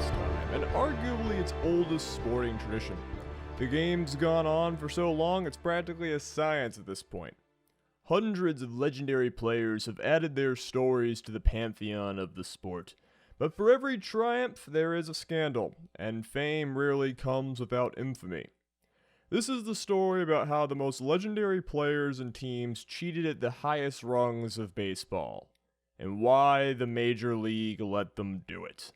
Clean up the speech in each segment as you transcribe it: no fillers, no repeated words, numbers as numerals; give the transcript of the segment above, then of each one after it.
pastime, and arguably its oldest sporting tradition. The game's gone on for so long, it's practically a science at this point. Hundreds of legendary players have added their stories to the pantheon of the sport. But for every triumph, there is a scandal, and fame rarely comes without infamy. This is the story about how the most legendary players and teams cheated at the highest rungs of baseball, and why the Major League let them do it.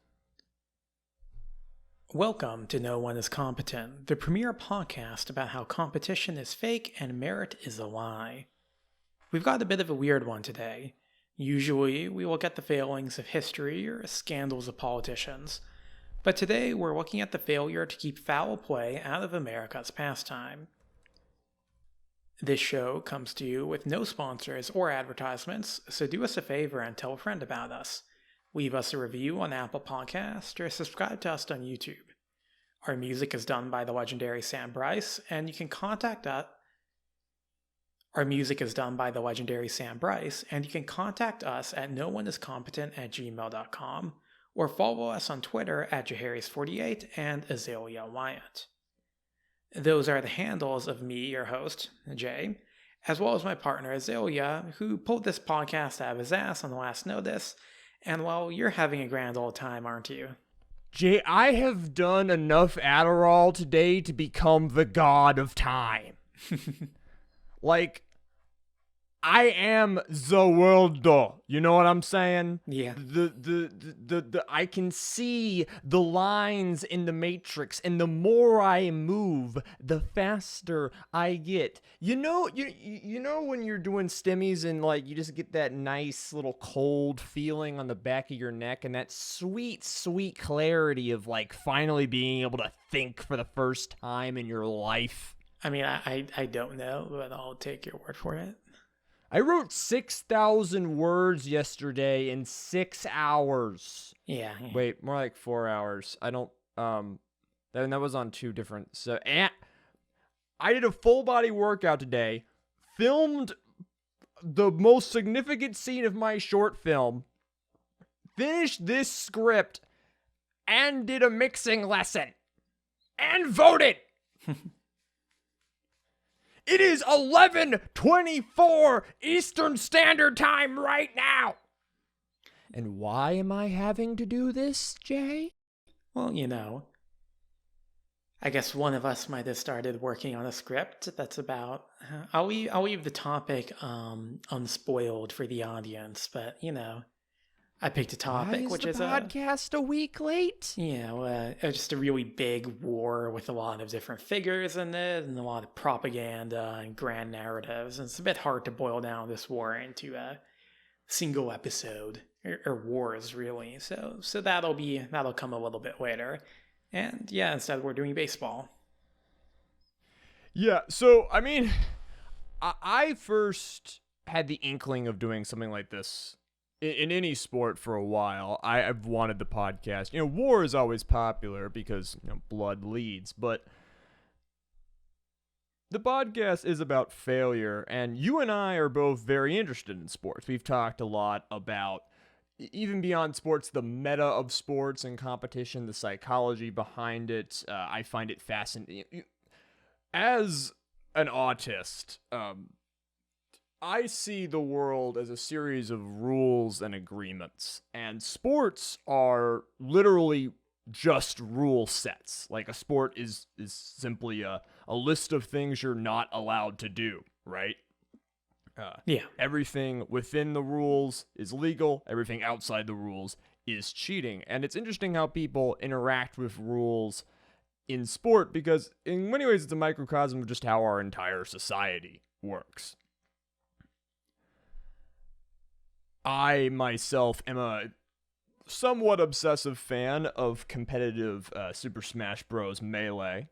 Welcome to No One is Competent, the premier podcast about how competition is fake and merit is a lie. We've got a bit of a weird one today. Usually, we will get the failings of history or scandals of politicians, but today we're looking at the failure to keep foul play out of America's pastime. This show comes to you with no sponsors or advertisements, so do us a favor and tell a friend about us. Leave us a review on Apple Podcasts or subscribe to us on YouTube. Our music is done by the legendary Sam Bryce, and you can contact us. Our music is done by the legendary Sam Bryce, and you can contact us at nooneiscompetent@gmail.com or follow us on Twitter at Jaharis48 and Azalea Wyatt. Those are the handles of me, your host, Jay, as well as my partner Azalea, who pulled this podcast out of his ass on the last notice. And well, you're having a grand old time, aren't you? Jay, I have done enough Adderall today to become the god of time. Like, I am the world, you know what I'm saying? Yeah. I can see the lines in the Matrix, and the more I move, the faster I get. You know when you're doing stimmies and like you just get that nice little cold feeling on the back of your neck, and that sweet, sweet clarity of like finally being able to think for the first time in your life. I mean, I don't know, but I'll take your word for it. I wrote 6,000 words yesterday in 6 hours. Yeah. Wait, more like 4 hours. I don't, that was on two different, so, I did a full body workout today, filmed the most significant scene of my short film, finished this script, and did a mixing lesson, and voted! It is 11:24 Eastern Standard Time right now. And why am I having to do this, Jay? Well, you know, I guess one of us might have started working on a script that's about... I'll leave the topic unspoiled for the audience, but, you know, I picked a topic, which is the podcast a week late? Yeah, well, just a really big war with a lot of different figures in it, and a lot of propaganda and grand narratives. And it's a bit hard to boil down this war into a single episode, or wars really. So that'll come a little bit later. And yeah, instead we're doing baseball. Yeah. So I mean, I first had the inkling of doing something like this. In any sport for a while. I've wanted the podcast. You know, war is always popular because, you know, blood leads, but the podcast is about failure, and you and I are both very interested in sports. We've talked a lot about, even beyond sports, the meta of sports and competition, the psychology behind it. I find it fascinating. As an autist, I see the world as a series of rules and agreements, and sports are literally just rule sets. Like a sport is simply a list of things you're not allowed to do, right? Yeah. Everything within the rules is legal, everything outside the rules is cheating. And it's interesting how people interact with rules in sport, because in many ways it's a microcosm of just how our entire society works. I myself am a somewhat obsessive fan of competitive Super Smash Bros. Melee,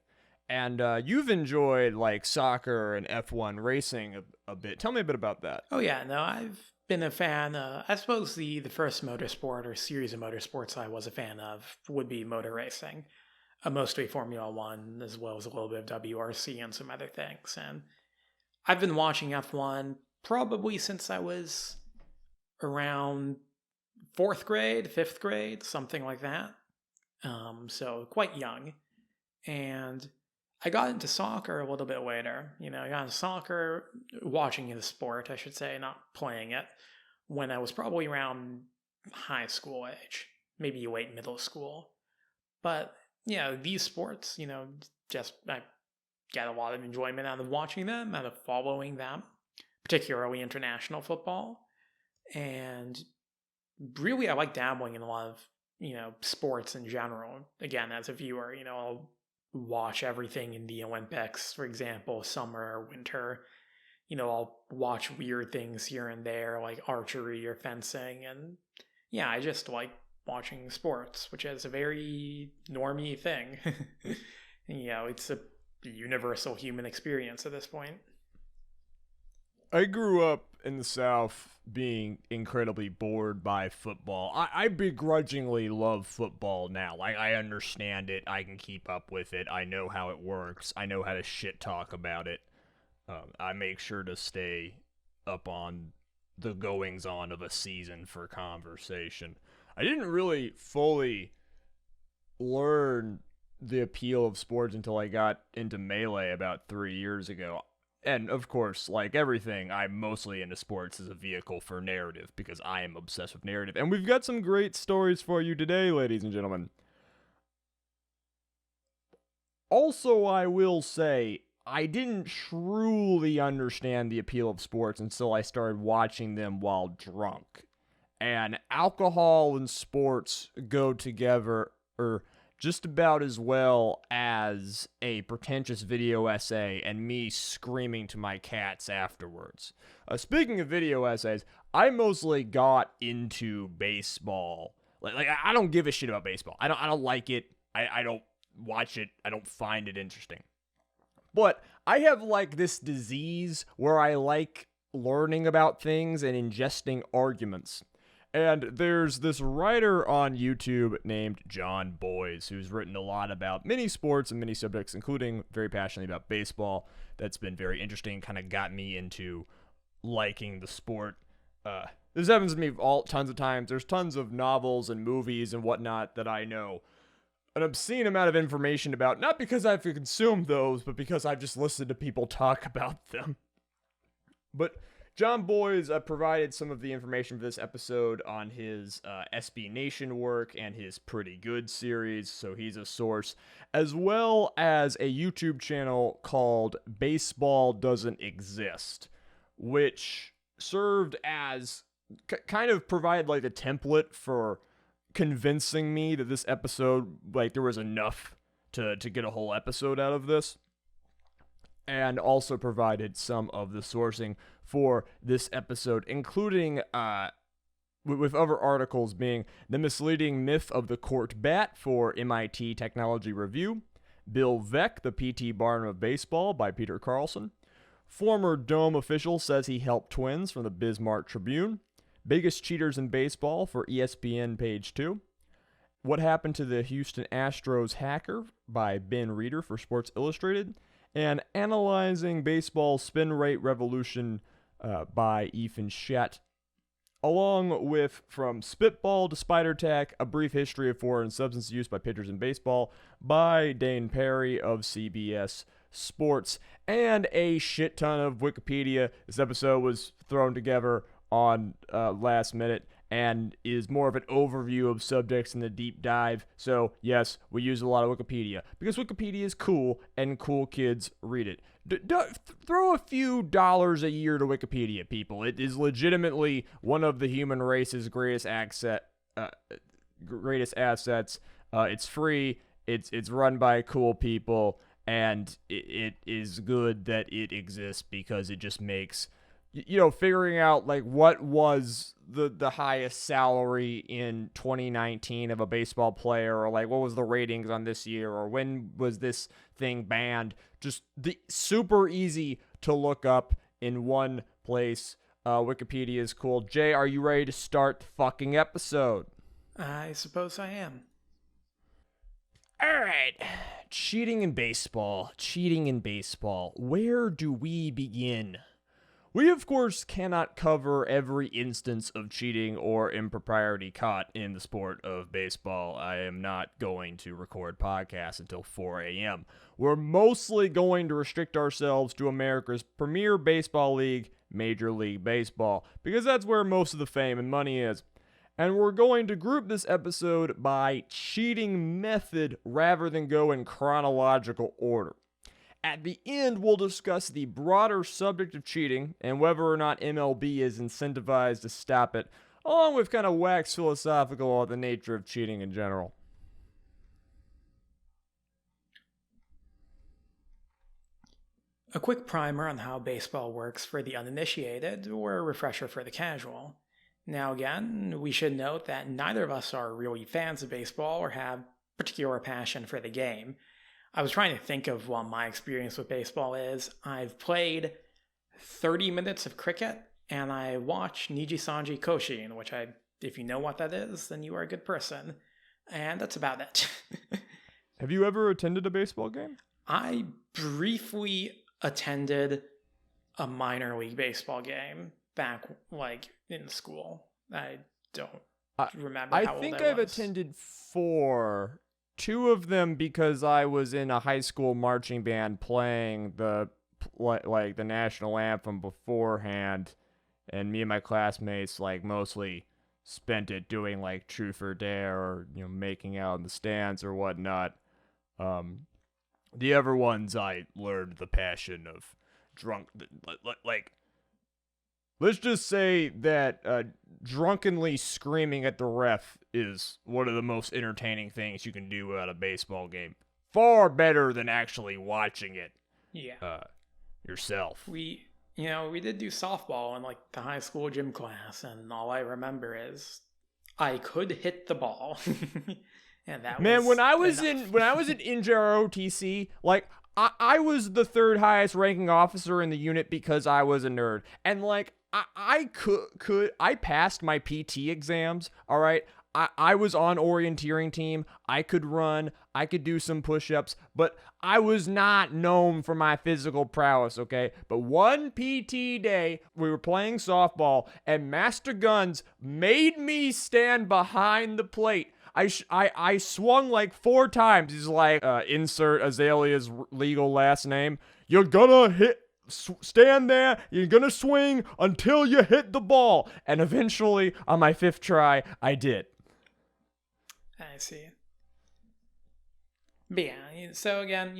and you've enjoyed like soccer and F1 racing a bit. Tell me a bit about that. Oh yeah, no, I've been a fan. I suppose the first motorsport or series of motorsports I was a fan of would be motor racing, mostly Formula One, as well as a little bit of WRC and some other things. And I've been watching F1 probably since I was around 4th grade, 5th grade, something like that. so quite young. And I got into soccer a little bit later. I got into soccer, watching the sport, I should say, not playing it, when I was probably around high school age, maybe late middle school. But, these sports, just I get a lot of enjoyment out of watching them, out of following them, particularly international football. And really, I like dabbling in a lot of, sports in general. Again, as a viewer, I'll watch everything in the Olympics, for example, summer or winter. I'll watch weird things here and there, like archery or fencing. And yeah, I just like watching sports, which is a very normie thing. It's a universal human experience at this point. I grew up in the South being incredibly bored by football. I begrudgingly love football now. Like, I understand it. I can keep up with it. I know how it works. I know how to shit talk about it. I make sure to stay up on the goings on of a season for conversation. I didn't really fully learn the appeal of sports until I got into Melee about 3 years ago. And of course, like everything, I'm mostly into sports as a vehicle for narrative because I am obsessed with narrative. And we've got some great stories for you today, ladies and gentlemen. Also, I will say, I didn't truly understand the appeal of sports until I started watching them while drunk. And alcohol and sports go together, just about as well as a pretentious video essay and me screaming to my cats afterwards. Speaking of video essays, I mostly got into baseball. Like I don't give a shit about baseball. I don't like it. I don't watch it. I don't find it interesting. But I have like this disease where I like learning about things and ingesting arguments. And there's this writer on YouTube named John Boyes who's written a lot about many sports and many subjects, including very passionately about baseball. That's been very interesting, kind of got me into liking the sport. This happens to me tons of times. There's tons of novels and movies and whatnot that I know an obscene amount of information about, not because I've consumed those, but because I've just listened to people talk about them. But John Boyes provided some of the information for this episode on his Espionage work and his Pretty Good series, so he's a source, as well as a YouTube channel called Baseball Doesn't Exist, which served as kind of provide like a template for convincing me that this episode, like, there was enough to get a whole episode out of this, and also provided some of the sourcing for this episode, including with other articles being The Misleading Myth of the Court Bat for MIT Technology Review, Bill Veeck, The P.T. Barnum of Baseball by Peter Carlson, Former Dome Official Says He Helped Twins from the Bismarck Tribune, Biggest Cheaters in Baseball for ESPN Page 2, What Happened to the Houston Astros Hacker by Ben Reeder for Sports Illustrated, and Analyzing Baseball's Spin Rate Revolution by Ethan Schett, along with From Spitball to Spider Tack, A Brief History of Foreign Substance Use by Pitchers in Baseball by Dane Perry of CBS Sports, and a shit ton of Wikipedia. This episode was thrown together on last minute and is more of an overview of subjects in the deep dive. So yes, we use a lot of Wikipedia because Wikipedia is cool and cool kids read it. Throw a few dollars a year to Wikipedia, people. It is legitimately one of the human race's greatest assets. It's free. It's run by cool people, and it is good that it exists because it just makes, figuring out like what was the highest salary in 2019 of a baseball player, or like what was the ratings on this year, or when was this thing banned, just the super easy to look up in one place. Wikipedia is cool. Jay, are you ready to start the fucking episode? I suppose I am. All right. Cheating in baseball. Where do we begin? We, of course, cannot cover every instance of cheating or impropriety caught in the sport of baseball. I am not going to record podcasts until 4 a.m. We're mostly going to restrict ourselves to America's premier baseball league, Major League Baseball, because that's where most of the fame and money is. And we're going to group this episode by cheating method rather than go in chronological order. At the end, we'll discuss the broader subject of cheating and whether or not MLB is incentivized to stop it, along with kind of wax philosophical on the nature of cheating in general. A quick primer on how baseball works for the uninitiated, or a refresher for the casual. Now again, we should note that neither of us are really fans of baseball or have particular passion for the game. I was trying to think of what my experience with baseball is. I've played 30 minutes of cricket, and I watch Niji-Sanji Koshin, which if you know what that is, then you are a good person. And that's about it. Have you ever attended a baseball game? I briefly attended a minor league baseball game back, in school. I don't remember how old I was. I think I've attended 4. 2 of them because I was in a high school marching band playing the national anthem beforehand, and me and my classmates mostly spent it doing truth or dare or making out in the stands or whatnot. The other ones I learned the passion of drunk let's just say that drunkenly screaming at the ref is one of the most entertaining things you can do at a baseball game. Far better than actually watching it yourself. We did do softball in the high school gym class, and all I remember is I could hit the ball. And that when I was in NJROTC, I was the 3rd highest ranking officer in the unit because I was a nerd. And I passed my PT exams, all right? I was on orienteering team. I could run. I could do some push-ups, but I was not known for my physical prowess, okay? But one PT day, we were playing softball, and Master Guns made me stand behind the plate. I swung 4 times. He's insert Azalea's legal last name. You're gonna stand there, you're gonna swing until you hit the ball. And eventually, on my 5th try, I did. I see. But yeah, so again,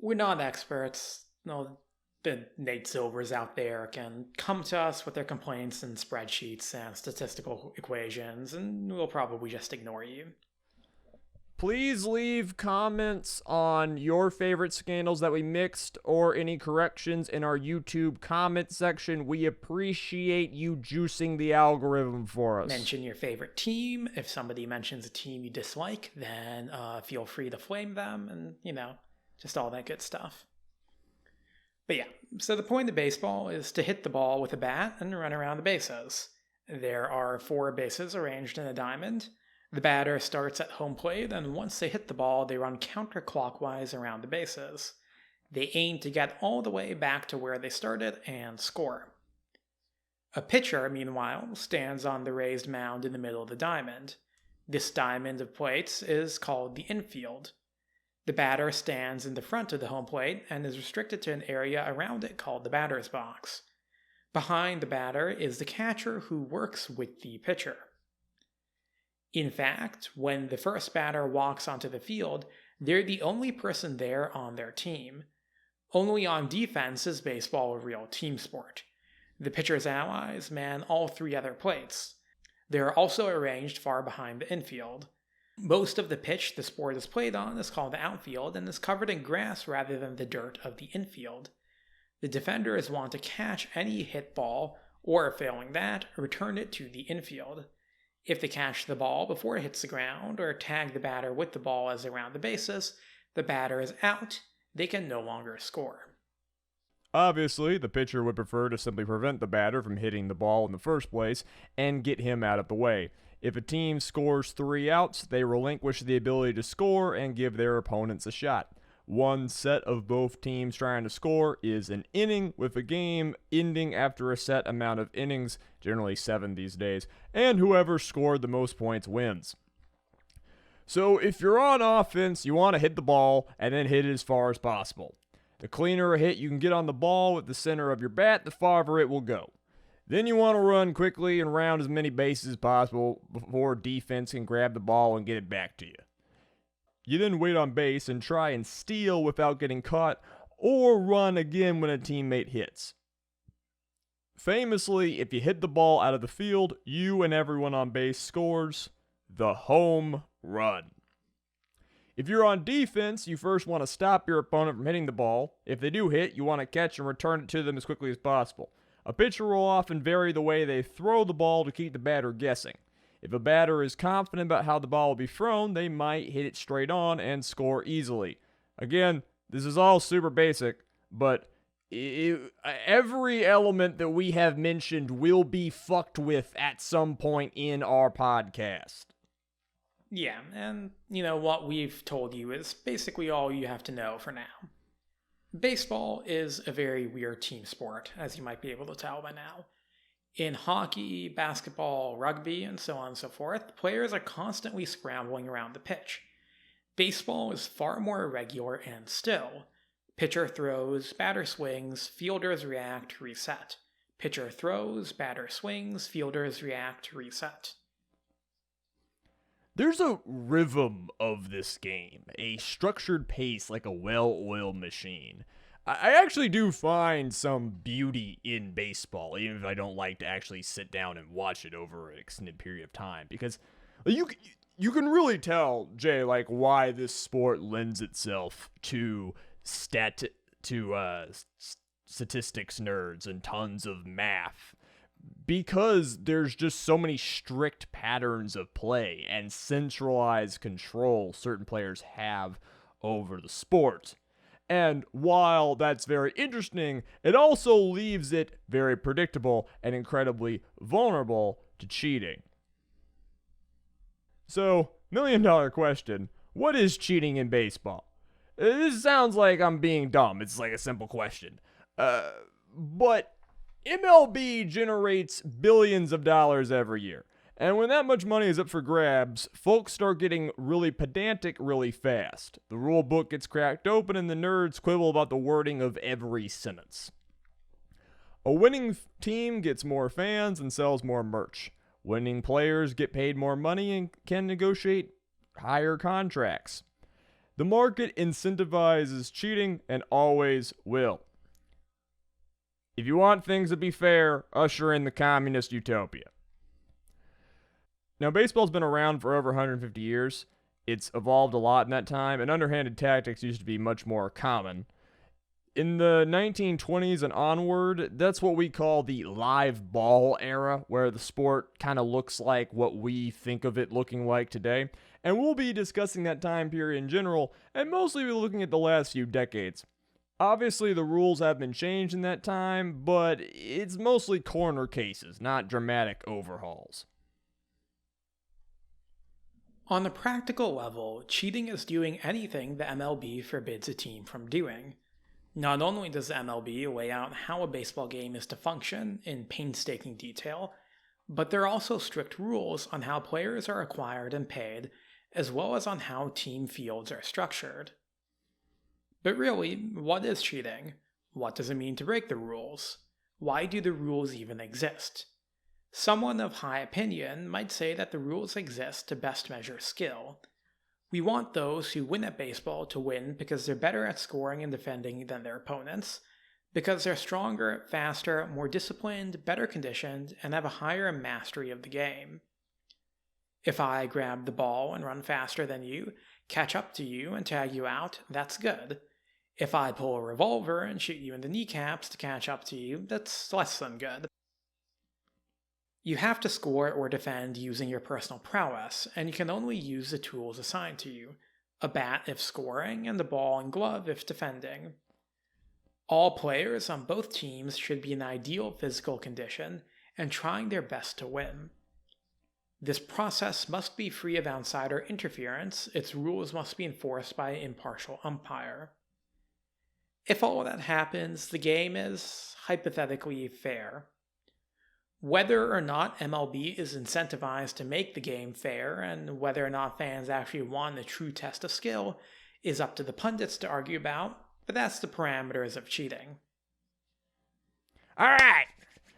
we're not experts. No, the Nate Silvers out there can come to us with their complaints and spreadsheets and statistical equations, and we'll probably just ignore you. Please leave comments on your favorite scandals that we mixed or any corrections in our YouTube comment section. We appreciate you juicing the algorithm for us. Mention your favorite team. If somebody mentions a team you dislike, then feel free to flame them and, just all that good stuff. But yeah, so the point of baseball is to hit the ball with a bat and run around the bases. There are 4 bases arranged in a diamond. The batter starts at home plate, and once they hit the ball, they run counterclockwise around the bases. They aim to get all the way back to where they started and score. A pitcher, meanwhile, stands on the raised mound in the middle of the diamond. This diamond of plates is called the infield. The batter stands in the front of the home plate and is restricted to an area around it called the batter's box. Behind the batter is the catcher who works with the pitcher. In fact, when the first batter walks onto the field, they're the only person there on their team. Only on defense is baseball a real team sport. The pitcher's allies man all 3 other plates. They are also arranged far behind the infield. Most of the pitch the sport is played on is called the outfield and is covered in grass rather than the dirt of the infield. The defenders want to catch any hit ball, or failing that, return it to the infield. If they catch the ball before it hits the ground, or tag the batter with the ball as around the bases, the batter is out. They can no longer score. Obviously, the pitcher would prefer to simply prevent the batter from hitting the ball in the first place and get him out of the way. If a team scores 3 outs, they relinquish the ability to score and give their opponents a shot. One set of both teams trying to score is an inning, with a game ending after a set amount of innings, generally 7 these days, and whoever scored the most points wins. So if you're on offense, you want to hit the ball and then hit it as far as possible. The cleaner a hit you can get on the ball with the center of your bat, the farther it will go. Then you want to run quickly and round as many bases as possible before defense can grab the ball and get it back to you. You then wait on base and try and steal without getting caught, or run again when a teammate hits. Famously, if you hit the ball out of the field, you and everyone on base scores the home run. If you're on defense, you first want to stop your opponent from hitting the ball. If they do hit, you want to catch and return it to them as quickly as possible. A pitcher will often vary the way they throw the ball to keep the batter guessing. If a batter is confident about how the ball will be thrown, they might hit it straight on and score easily. Again, this is all super basic, but every element that we have mentioned will be fucked with at some point in our podcast. Yeah, and what we've told you is basically all you have to know for now. Baseball is a very weird team sport, as you might be able to tell by now. In hockey, basketball, rugby, and so on and so forth, players are constantly scrambling around the pitch. Baseball is far more irregular and still. Pitcher throws, batter swings, fielders react, reset. Pitcher throws, batter swings, fielders react, reset. There's a rhythm of this game, a structured pace like a well-oiled machine. I actually do find some beauty in baseball, even if I don't like to actually sit down and watch it over an extended period of time, because you can really tell, Jay, like why this sport lends itself to statistics nerds and tons of math, because there's just so many strict patterns of play and centralized control certain players have over the sport. And while that's very interesting, it also leaves it very predictable and incredibly vulnerable to cheating. So, $1 million question, what is cheating in baseball? This sounds like I'm being dumb. It's like a simple question. But MLB generates billions of dollars every year. And when that much money is up for grabs, folks start getting really pedantic really fast. The rule book gets cracked open and the nerds quibble about the wording of every sentence. A winning team gets more fans and sells more merch. Winning players get paid more money and can negotiate higher contracts. The market incentivizes cheating and always will. If you want things to be fair, usher in the communist utopia. Now, baseball's been around for over 150 years. It's evolved a lot in that time, and underhanded tactics used to be much more common. In the 1920s and onward, that's what we call the live ball era, where the sport kind of looks like what we think of it looking like today. And we'll be discussing that time period in general, and mostly we're looking at the last few decades. Obviously, the rules have been changed in that time, but it's mostly corner cases, not dramatic overhauls. On the practical level, cheating is doing anything the MLB forbids a team from doing. Not only does the MLB lay out how a baseball game is to function in painstaking detail, but there are also strict rules on how players are acquired and paid, as well as on how team fields are structured. But really, what is cheating? What does it mean to break the rules? Why do the rules even exist? Someone of high opinion might say that the rules exist to best measure skill. We want those who win at baseball to win because they're better at scoring and defending than their opponents, because they're stronger, faster, more disciplined, better conditioned, and have a higher mastery of the game. If I grab the ball and run faster than you, catch up to you, and tag you out, that's good. If I pull a revolver and shoot you in the kneecaps to catch up to you, that's less than good. You have to score or defend using your personal prowess, and you can only use the tools assigned to you. A bat if scoring, and the ball and glove if defending. All players on both teams should be in ideal physical condition and trying their best to win. This process must be free of outsider interference. Its rules must be enforced by an impartial umpire. If all of that happens, the game is hypothetically fair. Whether or not MLB is incentivized to make the game fair, and whether or not fans actually want a true test of skill, is up to the pundits to argue about, but that's the parameters of cheating. Alright,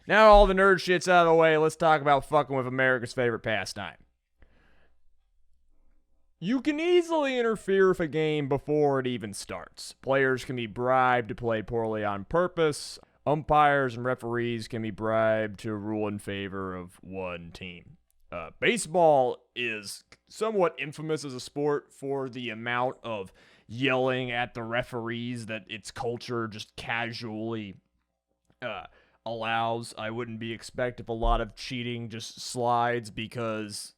now all the nerd shit's out of the way, let's talk about fucking with America's favorite pastime. You can easily interfere with a game before it even starts. Players can be bribed to play poorly on purpose. Umpires and referees can be bribed to rule in favor of one team. Baseball is somewhat infamous as a sport for the amount of yelling at the referees that its culture just casually allows. I wouldn't be expecting if a lot of cheating just slides because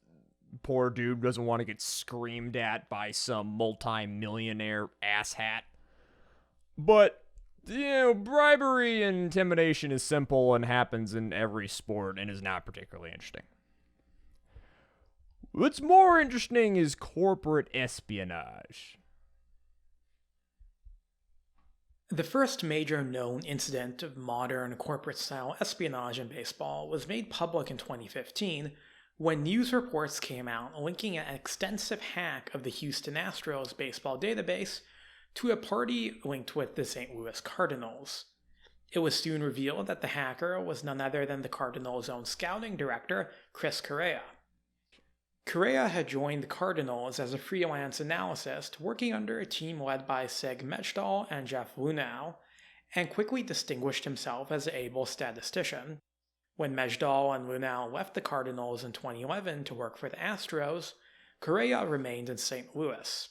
poor dude doesn't want to get screamed at by some multi-millionaire asshat. But bribery and intimidation is simple and happens in every sport and is not particularly interesting. What's more interesting is corporate espionage. The first major known incident of modern corporate-style espionage in baseball was made public in 2015 when news reports came out linking an extensive hack of the Houston Astros baseball database to a party linked with the St. Louis Cardinals. It was soon revealed that the hacker was none other than the Cardinals' own scouting director, Chris Correa. Correa had joined the Cardinals as a freelance analyst, working under a team led by Sig Mejdal and Jeff Luhnow, and quickly distinguished himself as an able statistician. When Mejdal and Luhnow left the Cardinals in 2011 to work for the Astros, Correa remained in St. Louis.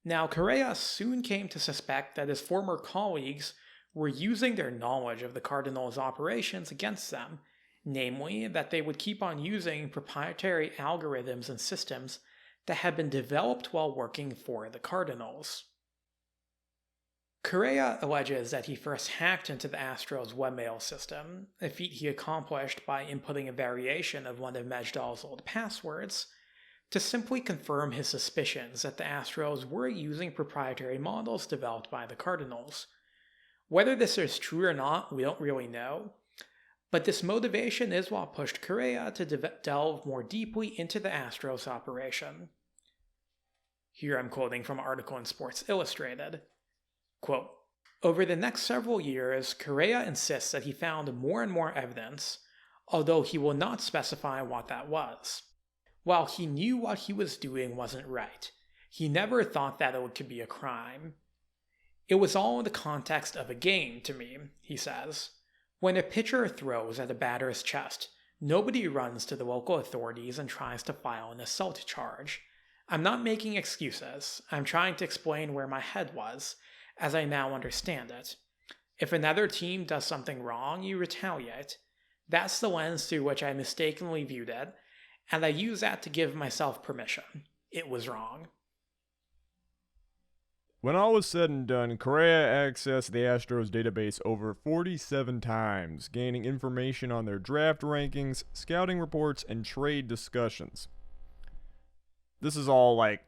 Now, Correa soon came to suspect that his former colleagues were using their knowledge of the Cardinals' operations against them, namely that they would keep on using proprietary algorithms and systems that had been developed while working for the Cardinals. Correa alleges that he first hacked into the Astros' webmail system, a feat he accomplished by inputting a variation of one of Mejdal's old passwords, to simply confirm his suspicions that the Astros were using proprietary models developed by the Cardinals. Whether this is true or not, we don't really know, but this motivation is what pushed Correa to delve more deeply into the Astros operation. Here I'm quoting from an article in Sports Illustrated. Quote, "Over the next several years, Correa insists that he found more and more evidence, although he will not specify what that was. While he knew what he was doing wasn't right, he never thought that it could be a crime. It was all in the context of a game to me," he says. "When a pitcher throws at a batter's chest, nobody runs to the local authorities and tries to file an assault charge. I'm not making excuses. I'm trying to explain where my head was, as I now understand it. If another team does something wrong, you retaliate. That's the lens through which I mistakenly viewed it, and I use that to give myself permission. It was wrong." When all was said and done, Correa accessed the Astros database over 47 times, gaining information on their draft rankings, scouting reports, and trade discussions. This is all like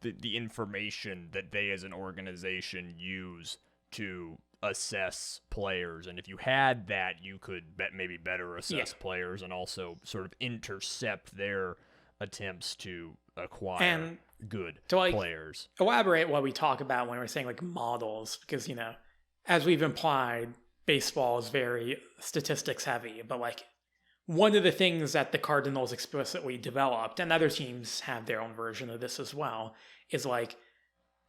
the information that they as an organization use to assess players. And if you had that, you could maybe better assess players and also sort of intercept their attempts to acquire good players. Elaborate what we talk about when we're saying like models, because, as we've implied, baseball is very statistics heavy, but like one of the things that the Cardinals explicitly developed, and other teams have their own version of this as well, is like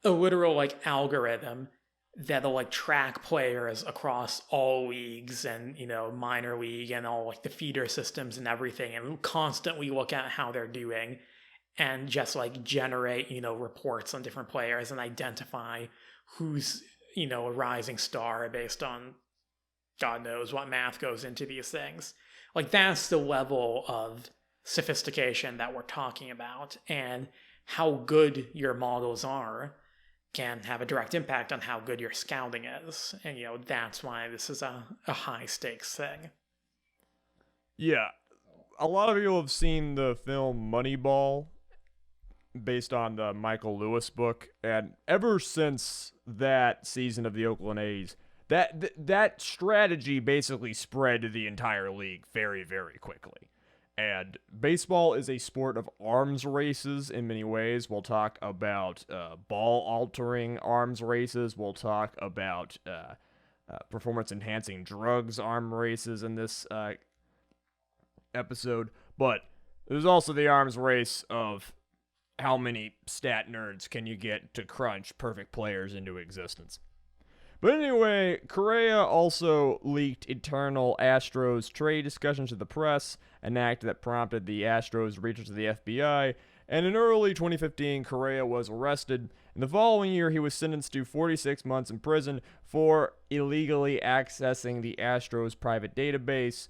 a literal like algorithm that'll like track players across all leagues and, minor league and all like the feeder systems and everything, and constantly look at how they're doing and just like generate, reports on different players and identify who's, a rising star based on God knows what math goes into these things. Like that's the level of sophistication that we're talking about, and how good your models are can have a direct impact on how good your scouting is. And, that's why this is a high stakes thing. Yeah. a lot of people have seen the film Moneyball, based on the Michael Lewis book, and ever since that season of the Oakland A's, that strategy basically spread to the entire league very, very quickly. And baseball is a sport of arms races in many ways. We'll talk about ball-altering arms races. We'll talk about performance-enhancing drugs arm races in this episode. But there's also the arms race of how many stat nerds can you get to crunch perfect players into existence. But anyway, Correa also leaked internal Astros trade discussions to the press, an act that prompted the Astros to reach out to the FBI, and in early 2015, Correa was arrested. In the following year, he was sentenced to 46 months in prison for illegally accessing the Astros' private database,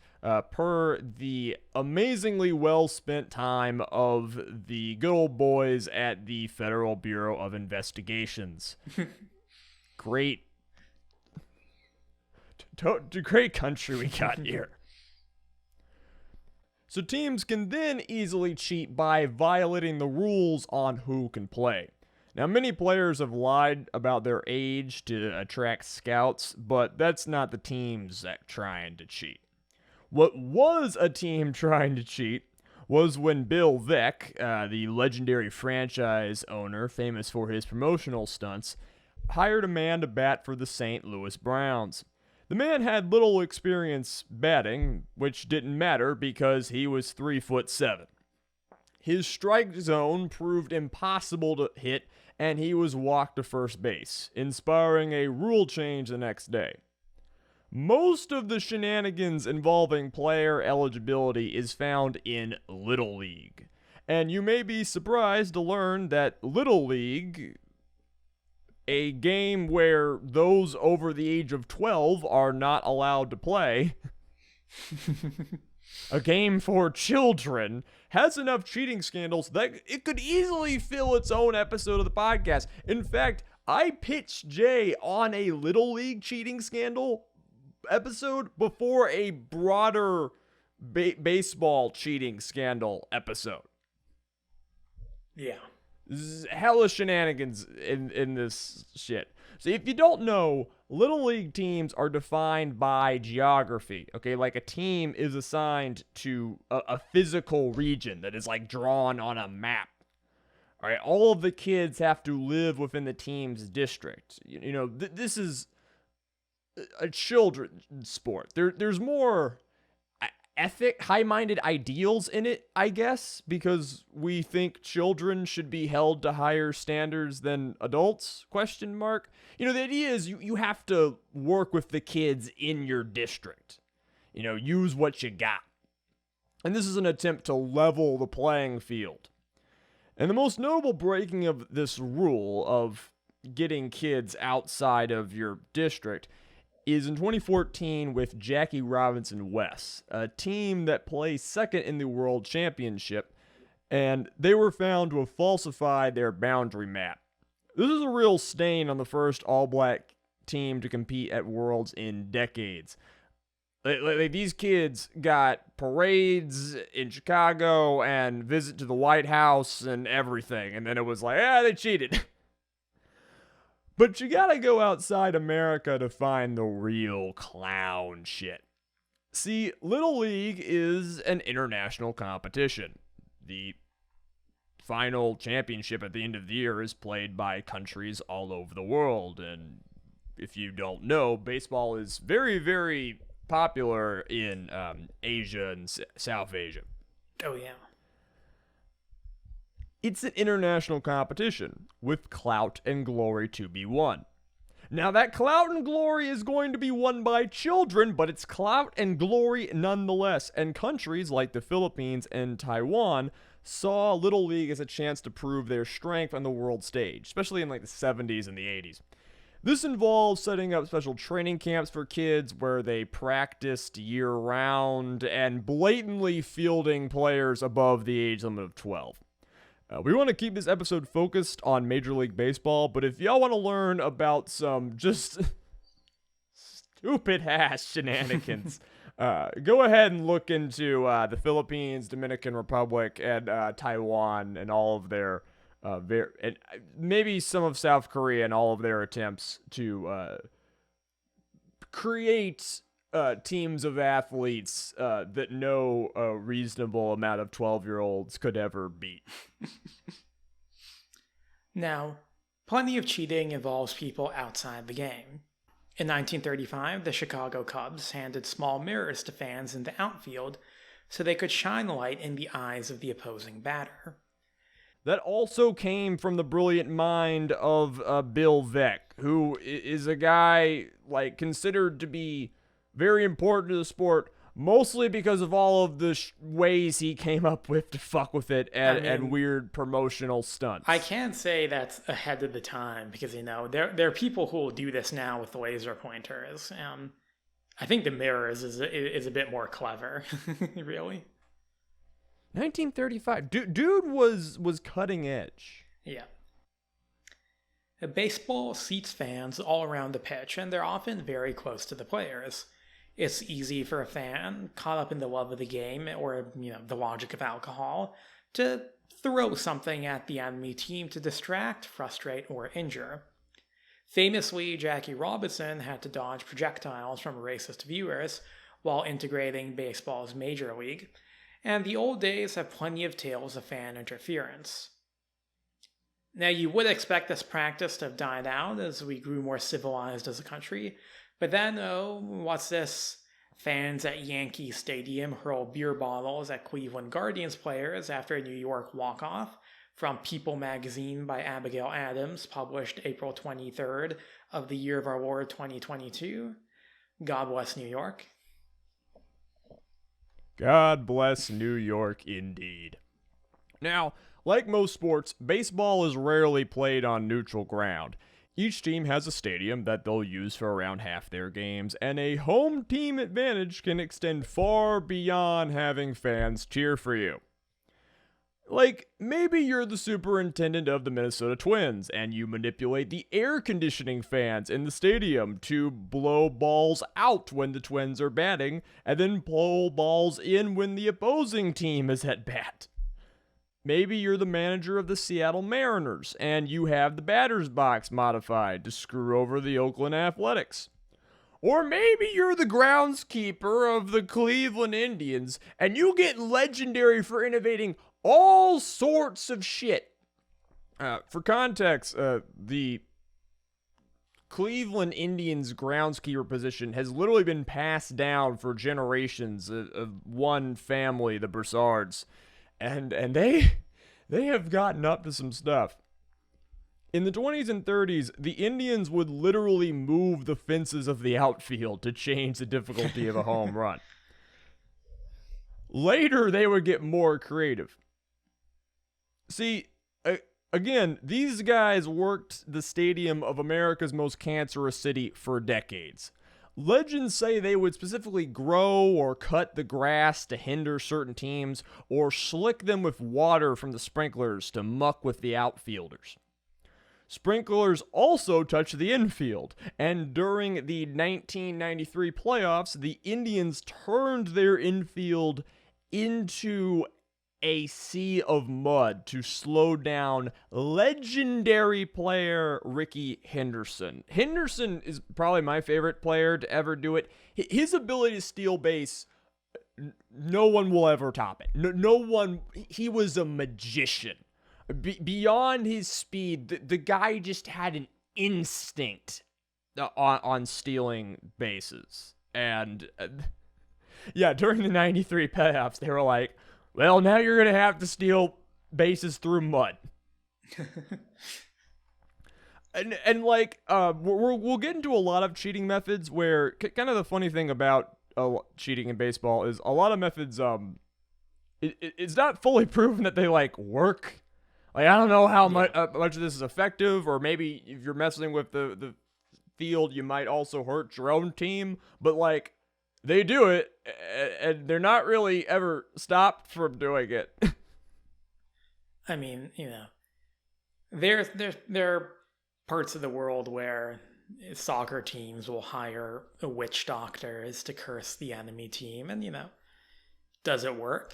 per the amazingly well-spent time of the good old boys at the Federal Bureau of Investigations. Great country we got here. So teams can then easily cheat by violating the rules on who can play. Now, many players have lied about their age to attract scouts, but that's not the teams that trying to cheat. What was a team trying to cheat was when Bill Veeck, the legendary franchise owner famous for his promotional stunts, hired a man to bat for the St. Louis Browns. The man had little experience batting, which didn't matter because he was 3'7". His strike zone proved impossible to hit, and he was walked to first base, inspiring a rule change the next day. Most of the shenanigans involving player eligibility is found in Little League, and you may be surprised to learn that Little League, a game where those over the age of 12 are not allowed to play, a game for children, has enough cheating scandals that it could easily fill its own episode of the podcast. In fact, I pitched Jay on a Little League cheating scandal episode before a broader baseball cheating scandal episode. Yeah. Hella shenanigans in this shit. So if you don't know, Little League teams are defined by geography, okay? Like a team is assigned to a physical region that is like drawn on a map. All right, all of the kids have to live within the team's district. You know, this is a children's sport. There's more high-minded ideals in it, I guess, because we think children should be held to higher standards than adults, ? You know, the idea is you have to work with the kids in your district. You know, use what you got. And this is an attempt to level the playing field. And the most notable breaking of this rule of getting kids outside of your district is in 2014 with Jackie Robinson West, a team that placed second in the World Championship, and they were found to have falsified their boundary map. This is a real stain on the first all-black team to compete at Worlds in decades. These kids got parades in Chicago and visit to the White House and everything, and then it was like, they cheated. But you gotta go outside America to find the real clown shit. See, Little League is an international competition. The final championship at the end of the year is played by countries all over the world. And if you don't know, baseball is very, very popular in Asia and South Asia. Oh, yeah. It's an international competition with clout and glory to be won. Now, that clout and glory is going to be won by children, but it's clout and glory nonetheless. And countries like the Philippines and Taiwan saw Little League as a chance to prove their strength on the world stage, especially in like the 70s and the 80s. This involves setting up special training camps for kids where they practiced year-round and blatantly fielding players above the age limit of 12. We want to keep this episode focused on Major League Baseball, but if y'all want to learn about some just stupid-ass shenanigans Go ahead and look into the Philippines, Dominican Republic, and Taiwan, and all of their and maybe some of South Korea and all of their attempts to create teams of athletes that no reasonable amount of 12-year-olds could ever beat. Now, plenty of cheating involves people outside the game. In 1935, the Chicago Cubs handed small mirrors to fans in the outfield so they could shine light in the eyes of the opposing batter. That also came from the brilliant mind of Bill Veeck, who is a guy like considered to be very important to the sport, mostly because of all of the ways he came up with to fuck with it and weird promotional stunts. I can't say that's ahead of the time because, there are people who will do this now with laser pointers. I think the mirrors is a bit more clever, really. 1935. Dude was cutting edge. Yeah. Baseball seats fans all around the pitch, and they're often very close to the players. It's easy for a fan, caught up in the love of the game or, the logic of alcohol, to throw something at the enemy team to distract, frustrate, or injure. Famously, Jackie Robinson had to dodge projectiles from racist viewers while integrating baseball's major league, and the old days have plenty of tales of fan interference. Now, you would expect this practice to have died out as we grew more civilized as a country, but then, what's this? Fans at Yankee Stadium hurl beer bottles at Cleveland Guardians players after a New York walk-off, from People magazine by Abigail Adams, published April 23rd of the year of our Lord 2022. God bless New York. God bless New York indeed. Now, like most sports, baseball is rarely played on neutral ground. Each team has a stadium that they'll use for around half their games, and a home team advantage can extend far beyond having fans cheer for you. Like, maybe you're the superintendent of the Minnesota Twins, and you manipulate the air conditioning fans in the stadium to blow balls out when the Twins are batting, and then blow balls in when the opposing team is at bat. Maybe you're the manager of the Seattle Mariners, and you have the batter's box modified to screw over the Oakland Athletics. Or maybe you're the groundskeeper of the Cleveland Indians, and you get legendary for innovating all sorts of shit. For context, the Cleveland Indians groundskeeper position has literally been passed down for generations of one family, the Broussards. And they have gotten up to some stuff. In the 20s and 30s, the Indians would literally move the fences of the outfield to change the difficulty of a home run. Later, they would get more creative. See, again, these guys worked the stadium of America's most cancerous city for decades. Legends say they would specifically grow or cut the grass to hinder certain teams, or slick them with water from the sprinklers to muck with the outfielders. Sprinklers also touch the infield, and during the 1993 playoffs, the Indians turned their infield into a sea of mud to slow down legendary player Rickey Henderson. Henderson is probably my favorite player to ever do it. His ability to steal base, no one will ever top it. No one. He was a magician. Beyond his speed, the guy just had an instinct on stealing bases. And yeah, during the 93 playoffs, they were like, well, now you're going to have to steal bases through mud. and like, we'll get into a lot of cheating methods where kind of the funny thing about cheating in baseball is a lot of methods, it's not fully proven that they like work. Like, I don't know how much of this is effective, or maybe if you're messing with the field, you might also hurt your own team, but like, they do it, and they're not really ever stopped from doing it. I mean, there are parts of the world where Soccer teams will hire witch doctors to curse the enemy team, and does it work?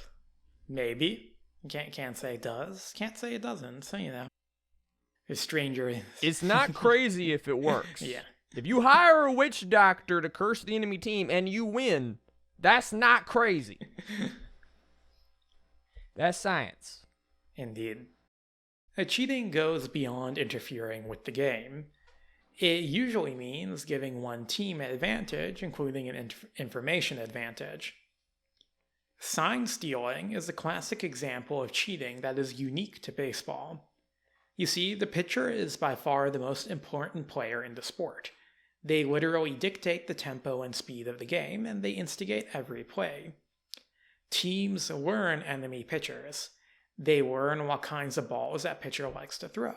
Maybe. Can't say it does. Can't say it doesn't. So a stranger. It's not crazy if it works. Yeah. If you hire a witch doctor to curse the enemy team and you win, that's not crazy. That's science. Indeed. Cheating goes beyond interfering with the game. It usually means giving one team an advantage, including an information advantage. Sign stealing is a classic example of cheating that is unique to baseball. You see, the pitcher is by far the most important player in the sport. They literally dictate the tempo and speed of the game, and they instigate every play. Teams learn enemy pitchers. They learn what kinds of balls that pitcher likes to throw.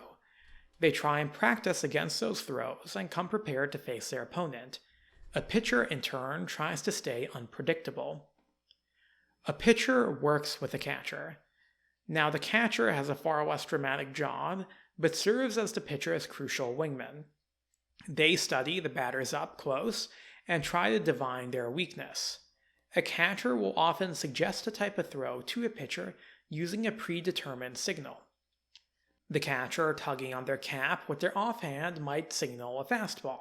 They try and practice against those throws and come prepared to face their opponent. A pitcher, in turn, tries to stay unpredictable. A pitcher works with a catcher. Now, the catcher has a far less dramatic job, but serves as the pitcher's crucial wingman. They study the batters up close and try to divine their weakness. A catcher will often suggest a type of throw to a pitcher using a predetermined signal. The catcher tugging on their cap with their offhand might signal a fastball.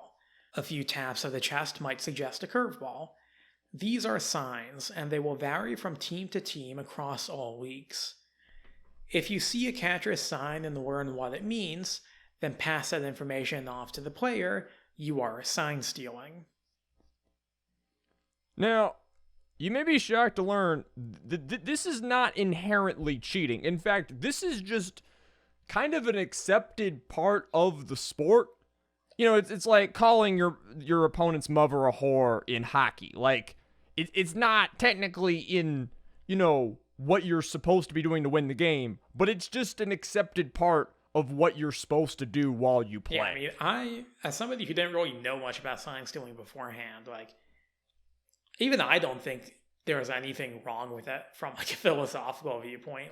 A few taps of the chest might suggest a curveball. These are signs, and they will vary from team to team across all leagues. If you see a catcher's sign and learn what it means, then pass that information off to the player, you are sign stealing. Now, you may be shocked to learn this is not inherently cheating. In fact, this is just kind of an accepted part of the sport. It's like calling your opponent's mother a whore in hockey. Like, it's not technically in, what you're supposed to be doing to win the game, but it's just an accepted part of what you're supposed to do while you play. Yeah, I as somebody who didn't really know much about sign stealing beforehand, even I don't think there's anything wrong with it from a philosophical viewpoint.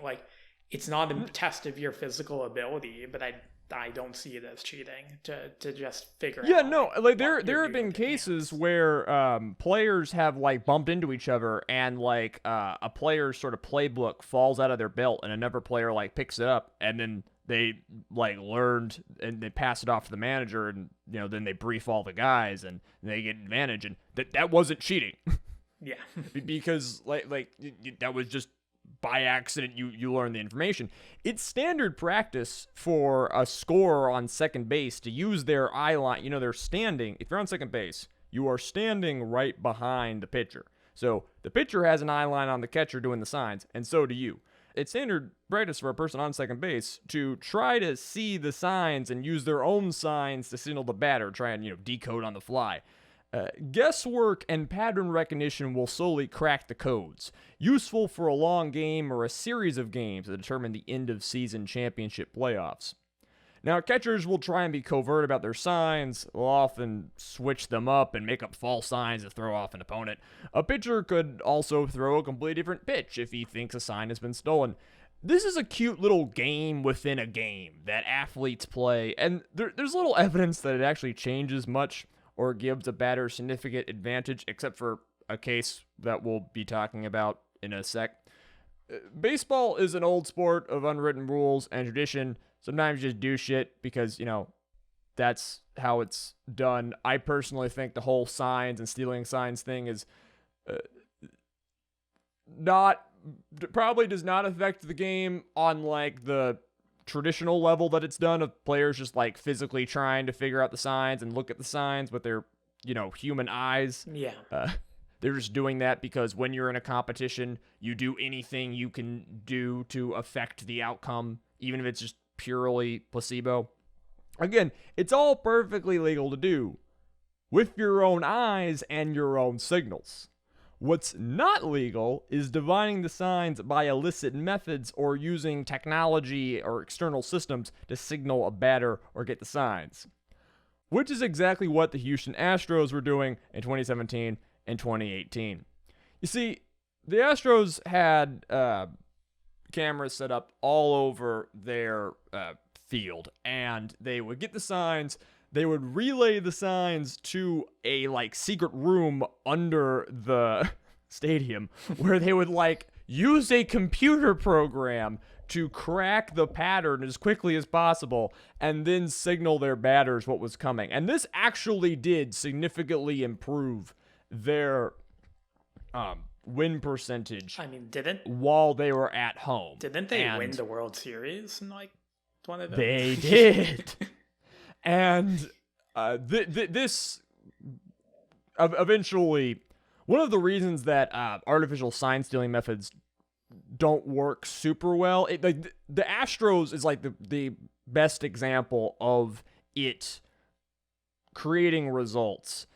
It's not a test of your physical ability, but I don't see it as cheating to just figure out. Yeah, no, there have been cases where players have bumped into each other and a player's sort of playbook falls out of their belt and another player picks it up and then they learned and they pass it off to the manager and then they brief all the guys and they get advantage and that wasn't cheating. Yeah. Because that was just by accident you learn the information. It's standard practice for a scorer on second base to use their eye line. They're standing. If you're on second base, you are standing right behind the pitcher. So the pitcher has an eye line on the catcher doing the signs, and so do you. It's standard practice for a person on second base to try to see the signs and use their own signs to signal the batter, try and decode on the fly. Guesswork and pattern recognition will slowly crack the codes, useful for a long game or a series of games to determine the end-of-season championship playoffs. Now, catchers will try and be covert about their signs. They'll often switch them up and make up false signs to throw off an opponent. A pitcher could also throw a completely different pitch if he thinks a sign has been stolen. This is a cute little game within a game that athletes play, and there's little evidence that it actually changes much or gives a batter significant advantage, except for a case that we'll be talking about in a sec. Baseball is an old sport of unwritten rules and tradition. Sometimes you just do shit because, that's how it's done. I personally think the whole signs and stealing signs thing is probably does not affect the game on the traditional level that it's done of players just physically trying to figure out the signs and look at the signs with their human eyes. Yeah. They're just doing that because when you're in a competition, you do anything you can do to affect the outcome, even if it's just purely placebo. Again, it's all perfectly legal to do with your own eyes and your own signals. What's not legal is divining the signs by illicit methods or using technology or external systems to signal a batter or get the signs, which is exactly what the Houston Astros were doing in 2017 and 2018. You see, the Astros had cameras set up all over their field, and they would get the signs. they would relay the signs to a like secret room under the stadium where they would like use a computer program to crack the pattern as quickly as possible and then signal their batters what was coming. And this actually did significantly improve their win percentage. I mean, didn't while they were at home. Didn't they win the World Series in like one of those? They did. And this eventually, one of the reasons that artificial sign stealing methods don't work super well, the Astros is like the best example of it creating results.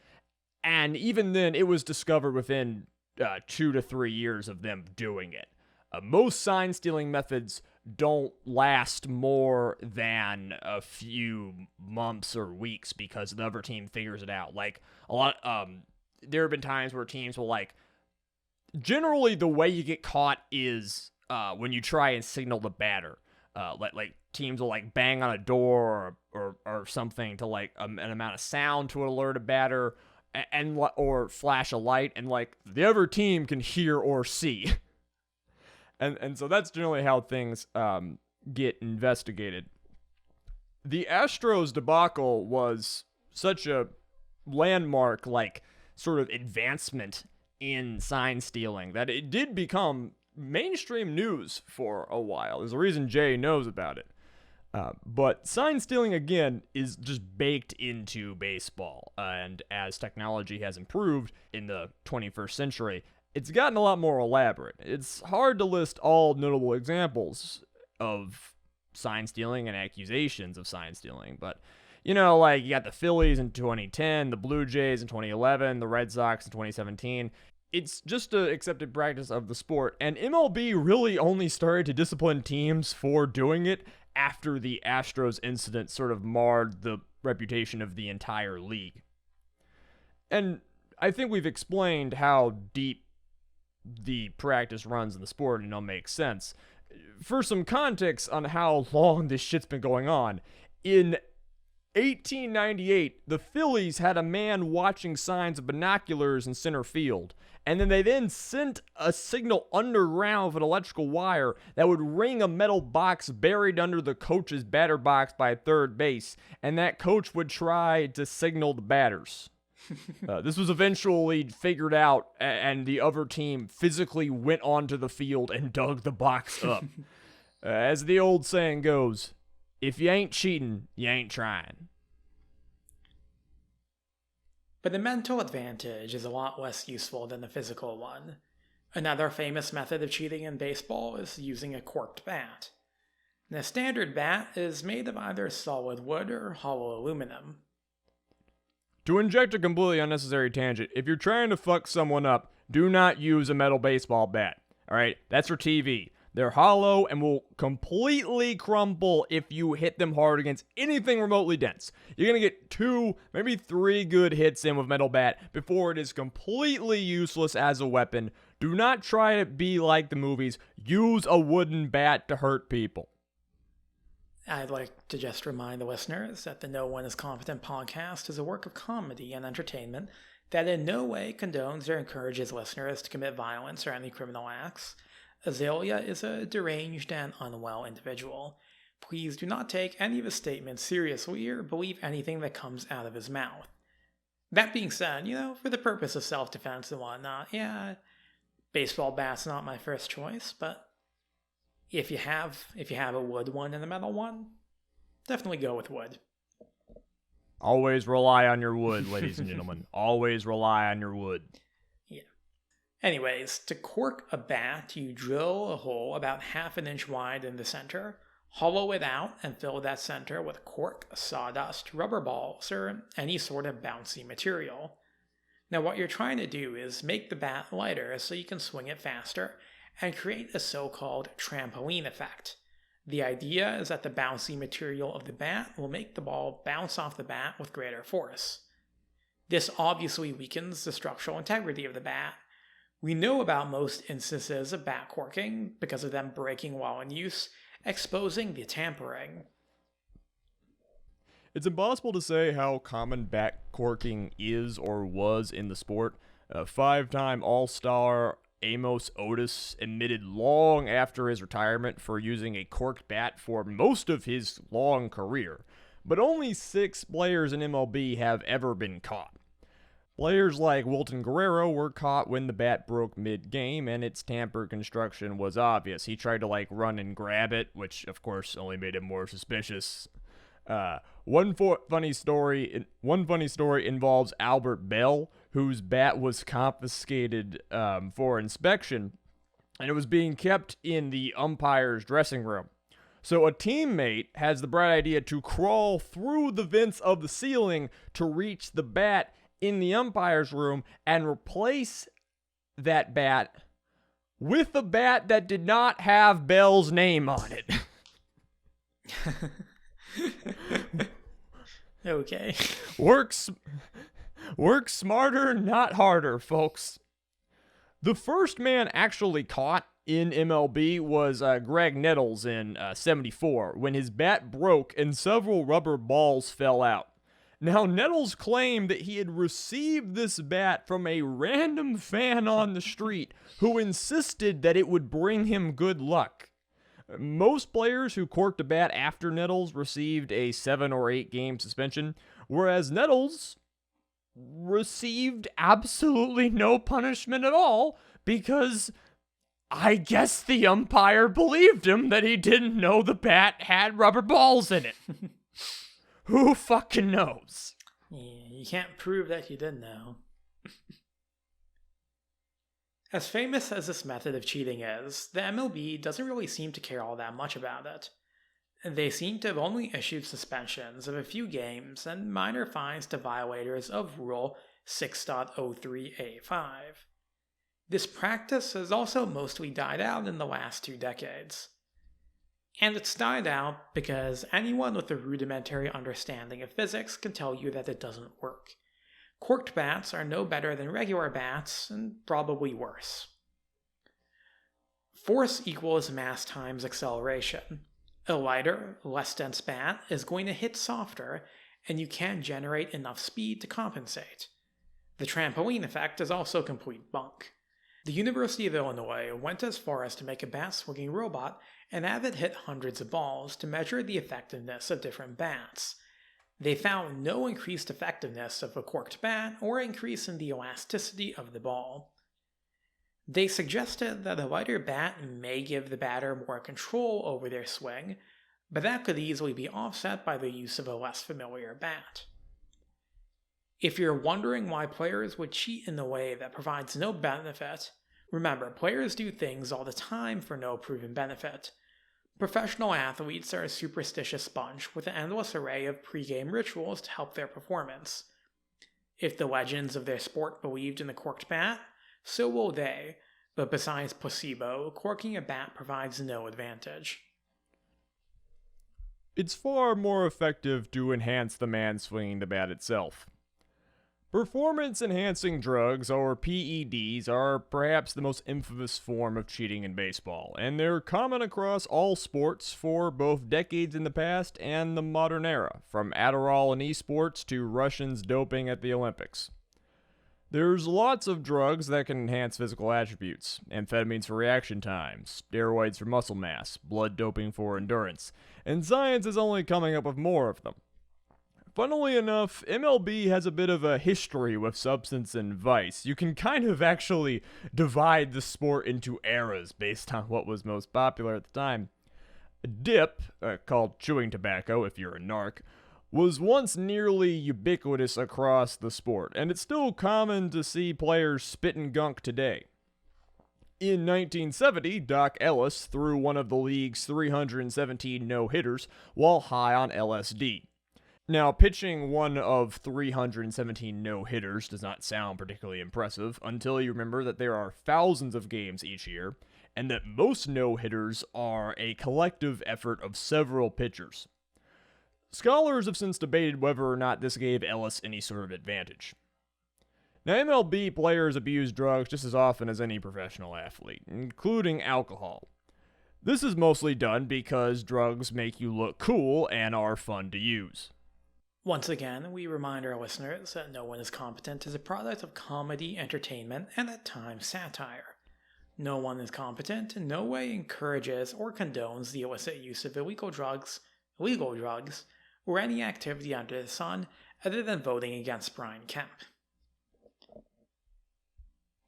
And even then, it was discovered within 2 to 3 years of them doing it. Most sign stealing methods don't last more than a few months or weeks because the other team figures it out. Like a lot, there have been times where teams will like. Generally, the way you get caught is when you try and signal the batter. Like teams will like bang on a door or something to like an amount of sound to alert a batter, and or flash a light, and like the other team can hear or see. And so that's generally how things get investigated. The Astros debacle was such a landmark, like, sort of advancement in sign stealing that it did become mainstream news for a while. There's a reason Jay knows about it. But sign stealing, again, is just baked into baseball. And as technology has improved in the 21st century, it's gotten a lot more elaborate. It's hard to list all notable examples of sign stealing and accusations of sign stealing, but you know, like you got the Phillies in 2010, the Blue Jays in 2011, the Red Sox in 2017. It's just an accepted practice of the sport, and MLB really only started to discipline teams for doing it after the Astros incident sort of marred the reputation of the entire league. And I think we've explained how deep the practice runs in the sport, and it'll make sense. For some context on how long this shit's been going on, in 1898, the Phillies had a man watching signs of binoculars in center field, and then they sent a signal underground with an electrical wire that would ring a metal box buried under the coach's batter box by third base, and that coach would try to signal the batters. This was eventually figured out, and the other team physically went onto the field and dug the box up. As the old saying goes, if you ain't cheating, you ain't trying. But the mental advantage is a lot less useful than the physical one. Another famous method of cheating in baseball is using a corked bat. And a standard bat is made of either solid wood or hollow aluminum. To inject a completely unnecessary tangent, if you're trying to fuck someone up, do not use a metal baseball bat. Alright? That's for TV. They're hollow and will completely crumble if you hit them hard against anything remotely dense. You're going to get 2, maybe 3 good hits in with metal bat before it is completely useless as a weapon. Do not try to be like the movies. Use a wooden bat to hurt people. I'd like to just remind the listeners that the No One is Competent podcast is a work of comedy and entertainment that in no way condones or encourages listeners to commit violence or any criminal acts. Azalea is a deranged and unwell individual. Please do not take any of his statements seriously or believe anything that comes out of his mouth. That being said, for the purpose of self-defense and whatnot, yeah, baseball bat's not my first choice, but if you have a wood one and a metal one, definitely go with wood. Always rely on your wood, ladies and gentlemen. Always rely on your wood. Yeah. Anyways, to cork a bat, you drill a hole about 1/2 inch wide in the center, hollow it out, and fill that center with cork, sawdust, rubber balls, or any sort of bouncy material. Now what you're trying to do is make the bat lighter so you can swing it faster and create a so-called trampoline effect. The idea is that the bouncy material of the bat will make the ball bounce off the bat with greater force. This obviously weakens the structural integrity of the bat. We know about most instances of bat corking because of them breaking while in use, exposing the tampering. It's impossible to say how common bat corking is or was in the sport. A 5-time All-Star Amos Otis admitted long after his retirement for using a corked bat for most of his long career, but only 6 players in MLB have ever been caught. Players like Wilton Guerrero were caught when the bat broke mid-game and its tampered construction was obvious. He tried to run and grab it, which of course only made him more suspicious. One funny story involves Albert Bell, whose bat was confiscated for inspection, and it was being kept in the umpire's dressing room. So a teammate has the bright idea to crawl through the vents of the ceiling to reach the bat in the umpire's room and replace that bat with a bat that did not have Bell's name on it. Okay. Work smarter, not harder, folks. The first man actually caught in MLB was Greg Nettles in '74, when his bat broke and several rubber balls fell out. Now, Nettles claimed that he had received this bat from a random fan on the street who insisted that it would bring him good luck. Most players who corked a bat after Nettles received a 7 or 8 game suspension, whereas Nettles received absolutely no punishment at all because I guess the umpire believed him that he didn't know the bat had rubber balls in it. Who fucking knows? Yeah, you can't prove that you didn't know. As famous as this method of cheating is, the MLB doesn't really seem to care all that much about it. They seem to have only issued suspensions of a few games and minor fines to violators of Rule 6.03A5. This practice has also mostly died out in the last 2 decades. And it's died out because anyone with a rudimentary understanding of physics can tell you that it doesn't work. Corked bats are no better than regular bats, and probably worse. Force equals mass times acceleration. A lighter, less dense bat is going to hit softer, and you can't generate enough speed to compensate. The trampoline effect is also complete bunk. The University of Illinois went as far as to make a bat-swinging robot and have it hit hundreds of balls to measure the effectiveness of different bats. They found no increased effectiveness of a corked bat or increase in the elasticity of the ball. They suggested that a lighter bat may give the batter more control over their swing, but that could easily be offset by the use of a less familiar bat. If you're wondering why players would cheat in a way that provides no benefit, remember, players do things all the time for no proven benefit. Professional athletes are a superstitious bunch with an endless array of pre-game rituals to help their performance. If the legends of their sport believed in the corked bat, so will they, but besides placebo, corking a bat provides no advantage. It's far more effective to enhance the man swinging the bat itself. Performance-enhancing drugs, or PEDs, are perhaps the most infamous form of cheating in baseball, and they're common across all sports for both decades in the past and the modern era, from Adderall in esports to Russians doping at the Olympics. There's lots of drugs that can enhance physical attributes: amphetamines for reaction time, steroids for muscle mass, blood doping for endurance, and science is only coming up with more of them. Funnily enough, MLB has a bit of a history with substance and vice. You can kind of actually divide the sport into eras based on what was most popular at the time. Dip, called chewing tobacco if you're a narc, was once nearly ubiquitous across the sport, and it's still common to see players spitting gunk today. In 1970, Doc Ellis threw one of the league's 317 no-hitters while high on LSD. Now, pitching one of 317 no-hitters does not sound particularly impressive until you remember that there are thousands of games each year, and that most no-hitters are a collective effort of several pitchers. Scholars have since debated whether or not this gave Ellis any sort of advantage. Now, MLB players abuse drugs just as often as any professional athlete, including alcohol. This is mostly done because drugs make you look cool and are fun to use. Once again, we remind our listeners that No One is Competent is a product of comedy, entertainment, and at times satire. No One is Competent in no way encourages or condones the illicit use of illegal drugs, or any activity under the sun other than voting against Brian Kemp.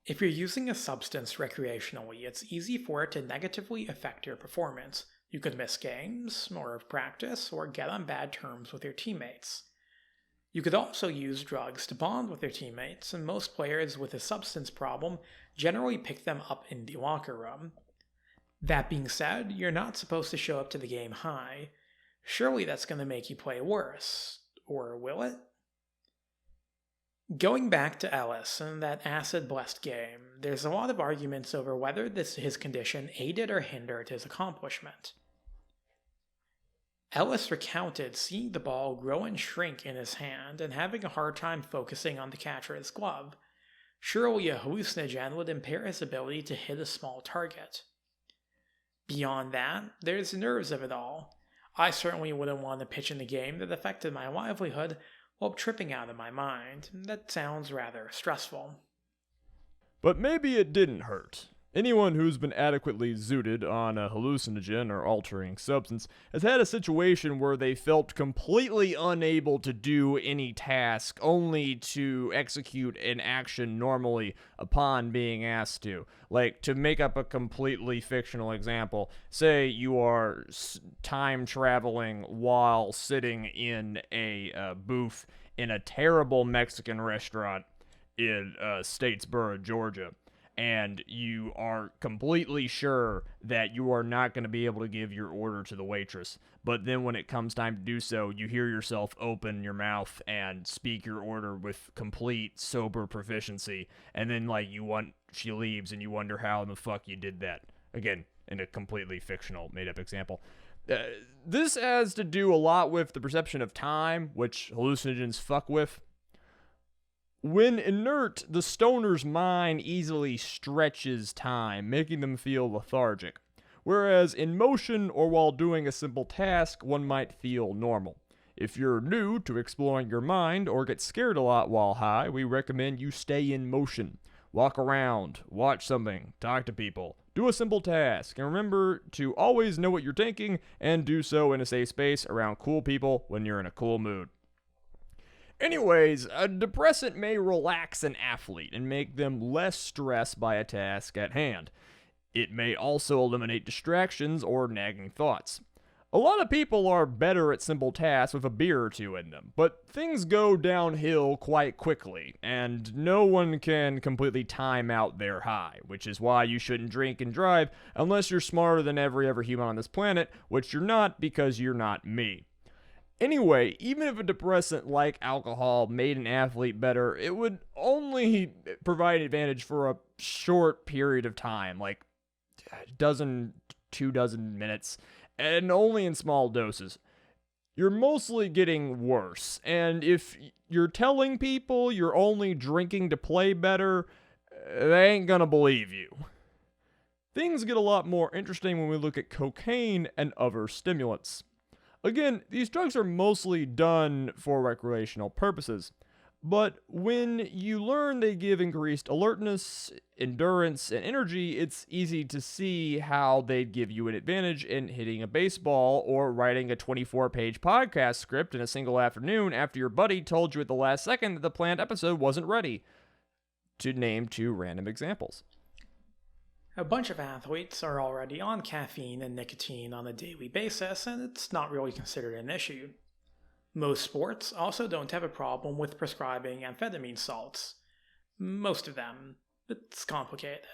If you're using a substance recreationally, it's easy for it to negatively affect your performance. You could miss games, or practice, or get on bad terms with your teammates. You could also use drugs to bond with your teammates, and most players with a substance problem generally pick them up in the locker room. That being said, you're not supposed to show up to the game high. Surely that's going to make you play worse. Or will it? Going back to Ellis and that acid-blessed game, there's a lot of arguments over whether his condition aided or hindered his accomplishment. Ellis recounted seeing the ball grow and shrink in his hand and having a hard time focusing on the catcher's glove. Surely a hallucinogen would impair his ability to hit a small target. Beyond that, there's the nerves of it all. I certainly wouldn't want to pitch in a game that affected my livelihood while tripping out of my mind. That sounds rather stressful. But maybe it didn't hurt. Anyone who's been adequately zooted on a hallucinogen or altering substance has had a situation where they felt completely unable to do any task, only to execute an action normally upon being asked to. Like, to make up a completely fictional example, say you are time traveling while sitting in a booth in a terrible Mexican restaurant in Statesboro, Georgia. And you are completely sure that you are not going to be able to give your order to the waitress. But then when it comes time to do so, you hear yourself open your mouth and speak your order with complete sober proficiency. And then, she leaves and you wonder how in the fuck you did that. Again, in a completely fictional, made-up example. This has to do a lot with the perception of time, which hallucinogens fuck with. When inert, the stoner's mind easily stretches time, making them feel lethargic, whereas in motion or while doing a simple task, one might feel normal. If you're new to exploring your mind or get scared a lot while high, we recommend you stay in motion. Walk around, watch something, talk to people, do a simple task, and remember to always know what you're thinking and do so in a safe space around cool people when you're in a cool mood. Anyways, a depressant may relax an athlete and make them less stressed by a task at hand. It may also eliminate distractions or nagging thoughts. A lot of people are better at simple tasks with a beer or two in them, but things go downhill quite quickly, and no one can completely time out their high, which is why you shouldn't drink and drive unless you're smarter than every other human on this planet, which you're not because you're not me. Anyway, even if a depressant like alcohol made an athlete better, it would only provide an advantage for a short period of time, like a dozen, 24 minutes, and only in small doses. You're mostly getting worse, and if you're telling people you're only drinking to play better, they ain't gonna believe you. Things get a lot more interesting when we look at cocaine and other stimulants. Again, these drugs are mostly done for recreational purposes, but when you learn they give increased alertness, endurance, and energy, it's easy to see how they'd give you an advantage in hitting a baseball or writing a 24-page podcast script in a single afternoon after your buddy told you at the last second that the planned episode wasn't ready, to name two random examples. A bunch of athletes are already on caffeine and nicotine on a daily basis, and it's not really considered an issue. Most sports also don't have a problem with prescribing amphetamine salts. Most of them. It's complicated.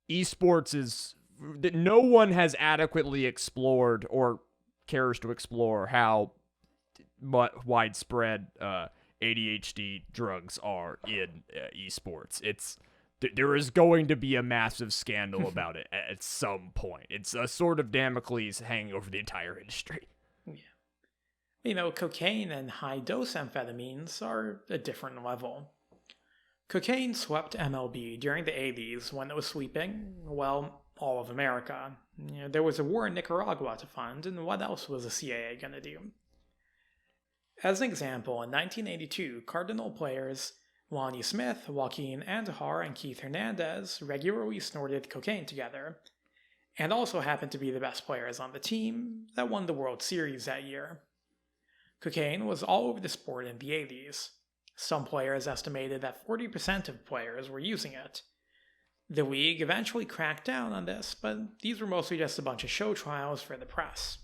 Esports is... No one has adequately explored or cares to explore how widespread ADHD drugs are in esports. There is going to be a massive scandal about it at some point. It's a sort of Damocles hanging over the entire industry. Yeah. Cocaine and high-dose amphetamines are a different level. Cocaine swept MLB during the 80s when it was sweeping, well, all of America. There was a war in Nicaragua to fund, and what else was the CIA gonna do? As an example, in 1982, Cardinal players Lonnie Smith, Joaquin Andujar, and Keith Hernandez regularly snorted cocaine together, and also happened to be the best players on the team that won the World Series that year. Cocaine was all over the sport in the 80s. Some players estimated that 40% of players were using it. The league eventually cracked down on this, but these were mostly just a bunch of show trials for the press.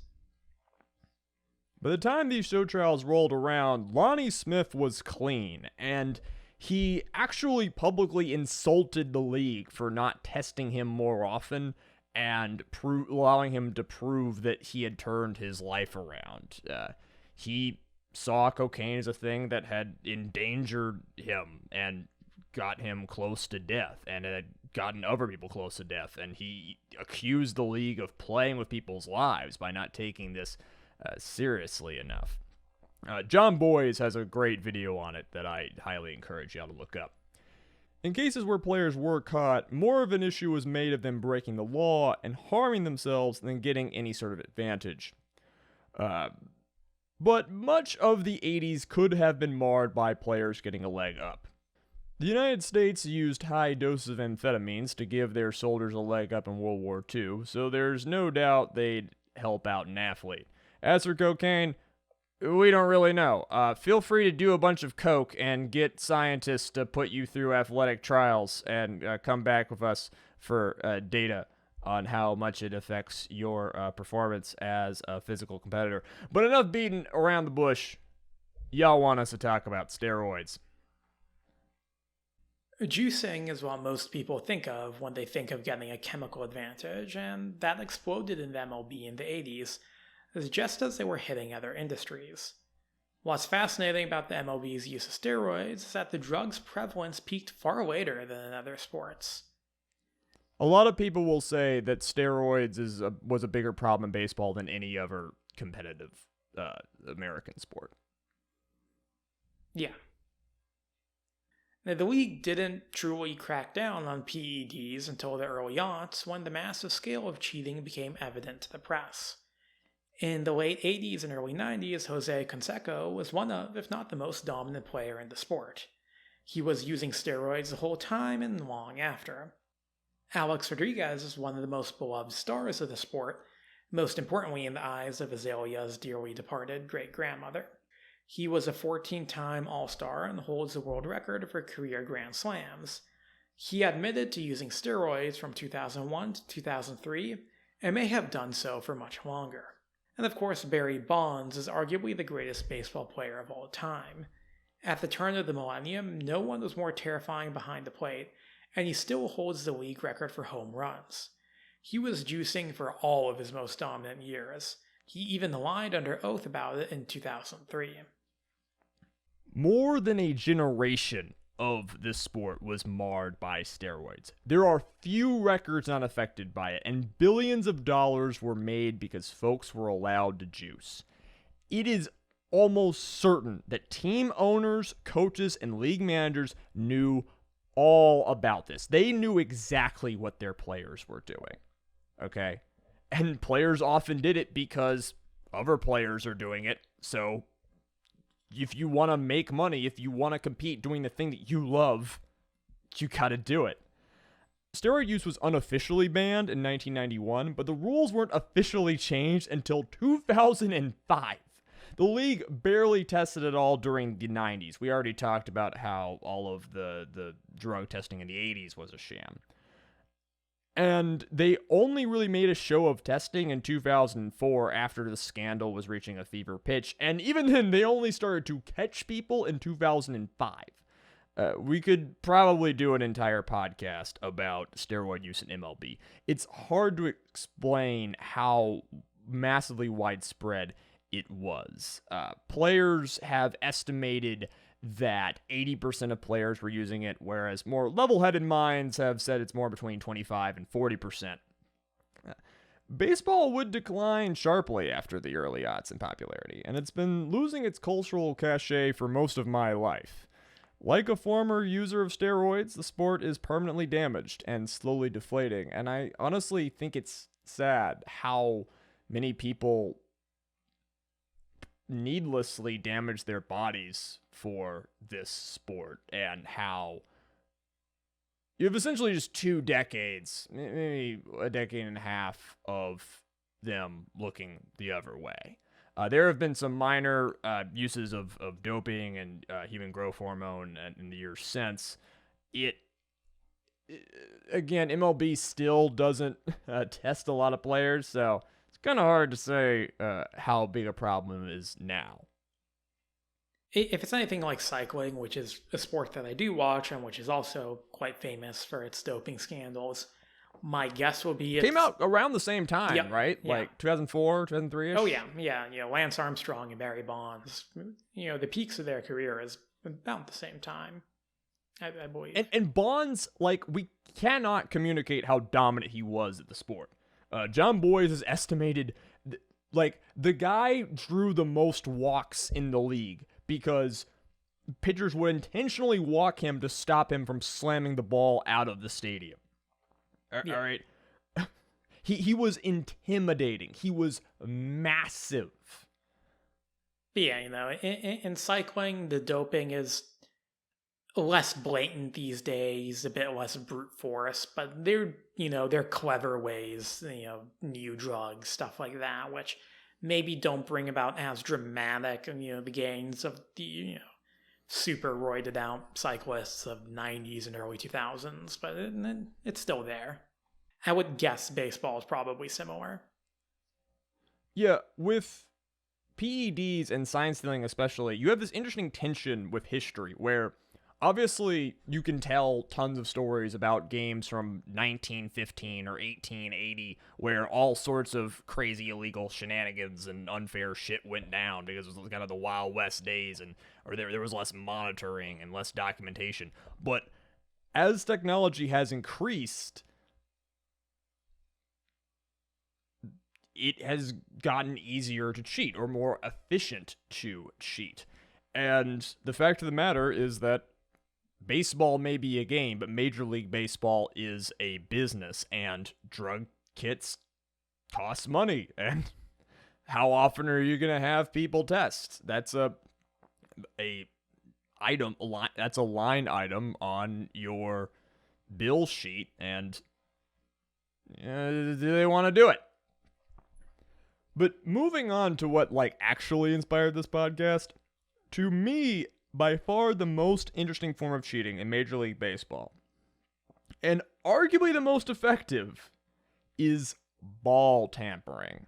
By the time these show trials rolled around, Lonnie Smith was clean, and he actually publicly insulted the league for not testing him more often and allowing him to prove that he had turned his life around. He saw cocaine as a thing that had endangered him and got him close to death, and it had gotten other people close to death, and he accused the league of playing with people's lives by not taking this seriously enough. John Boys has a great video on it that I highly encourage y'all to look up. In cases where players were caught, more of an issue was made of them breaking the law and harming themselves than getting any sort of advantage. But much of the 80s could have been marred by players getting a leg up. The United States used high doses of amphetamines to give their soldiers a leg up in World War II, so there's no doubt they'd help out an athlete. As for cocaine, we don't really know. Feel free to do a bunch of coke and get scientists to put you through athletic trials and come back with us for data on how much it affects your performance as a physical competitor. But enough beating around the bush. Y'all want us to talk about steroids. Juicing is what most people think of when they think of getting a chemical advantage, and that exploded in the MLB in the 80s, just as they were hitting other industries. What's fascinating about the MLB's use of steroids is that the drug's prevalence peaked far later than in other sports. A lot of people will say that steroids was a bigger problem in baseball than any other competitive American sport. Yeah. Now, the league didn't truly crack down on PEDs until the early aughts, when the massive scale of cheating became evident to the press. In the late 80s and early 90s, Jose Canseco was one of, if not the most dominant player in the sport. He was using steroids the whole time and long after. Alex Rodriguez is one of the most beloved stars of the sport, most importantly in the eyes of Azalea's dearly departed great-grandmother. He was a 14-time All-Star and holds the world record for career Grand Slams. He admitted to using steroids from 2001 to 2003, and may have done so for much longer. And of course, Barry Bonds is arguably the greatest baseball player of all time. At the turn of the millennium, no one was more terrifying behind the plate, and he still holds the league record for home runs. He was juicing for all of his most dominant years. He even lied under oath about it in 2003. More than a generation of this sport was marred by steroids. There are few records not affected by it, and billions of dollars were made because folks were allowed to juice. It is almost certain that team owners, coaches, and league managers knew all about this. They knew exactly what their players were doing. Okay? And players often did it because other players are doing it, so if you want to make money, if you want to compete doing the thing that you love, you gotta do it. Steroid use was unofficially banned in 1991, but the rules weren't officially changed until 2005. The league barely tested it all during the 90s. We already talked about how all of the drug testing in the 80s was a sham. And they only really made a show of testing in 2004 after the scandal was reaching a fever pitch. And even then, they only started to catch people in 2005. We could probably do an entire podcast about steroid use in MLB. It's hard to explain how massively widespread it was. Players have estimated that 80% of players were using it, whereas more level-headed minds have said it's more between 25 and 40%. Baseball would decline sharply after the early aughts in popularity, and it's been losing its cultural cachet for most of my life. Like a former user of steroids, the sport is permanently damaged and slowly deflating, and I honestly think it's sad how many people needlessly damage their bodies for this sport, and how you have essentially just 2 decades, maybe a decade and a half of them looking the other way. There have been some minor uses of doping and human growth hormone in the years since. Again, MLB still doesn't test a lot of players, so it's kind of hard to say how big a problem it is now. If it's anything like cycling, which is a sport that I do watch and which is also quite famous for its doping scandals, my guess will be Came out around the same time, Yep, right? yeah. Like 2004, 2003-ish? Oh yeah. Lance Armstrong and Barry Bonds. The peaks of their career is about the same time, I believe. And Bonds, like, we cannot communicate how dominant he was at the sport. John Boys is estimated, like, the guy drew the most walks in the league because pitchers would intentionally walk him to stop him from slamming the ball out of the stadium. Yeah. All right. He was intimidating. He was massive. But yeah, in cycling, the doping is less blatant these days, a bit less brute force, but they're clever ways, new drugs, stuff like that, which maybe don't bring about as dramatic, the gains of the, super roided out cyclists of 90s and early 2000s, but it's still there. I would guess baseball is probably similar. Yeah, with PEDs and sign stealing especially, you have this interesting tension with history where obviously you can tell tons of stories about games from 1915 or 1880 where all sorts of crazy illegal shenanigans and unfair shit went down because it was kind of the Wild West days, or there was less monitoring and less documentation. But as technology has increased, it has gotten easier to cheat or more efficient to cheat. And the fact of the matter is that baseball may be a game, but Major League Baseball is a business, and drug kits cost money. And how often are you going to have people test? That's a line item on your bill sheet, and do they want to do it? But moving on to what actually inspired this podcast, to me, by far the most interesting form of cheating in Major League Baseball, and arguably the most effective, is ball tampering.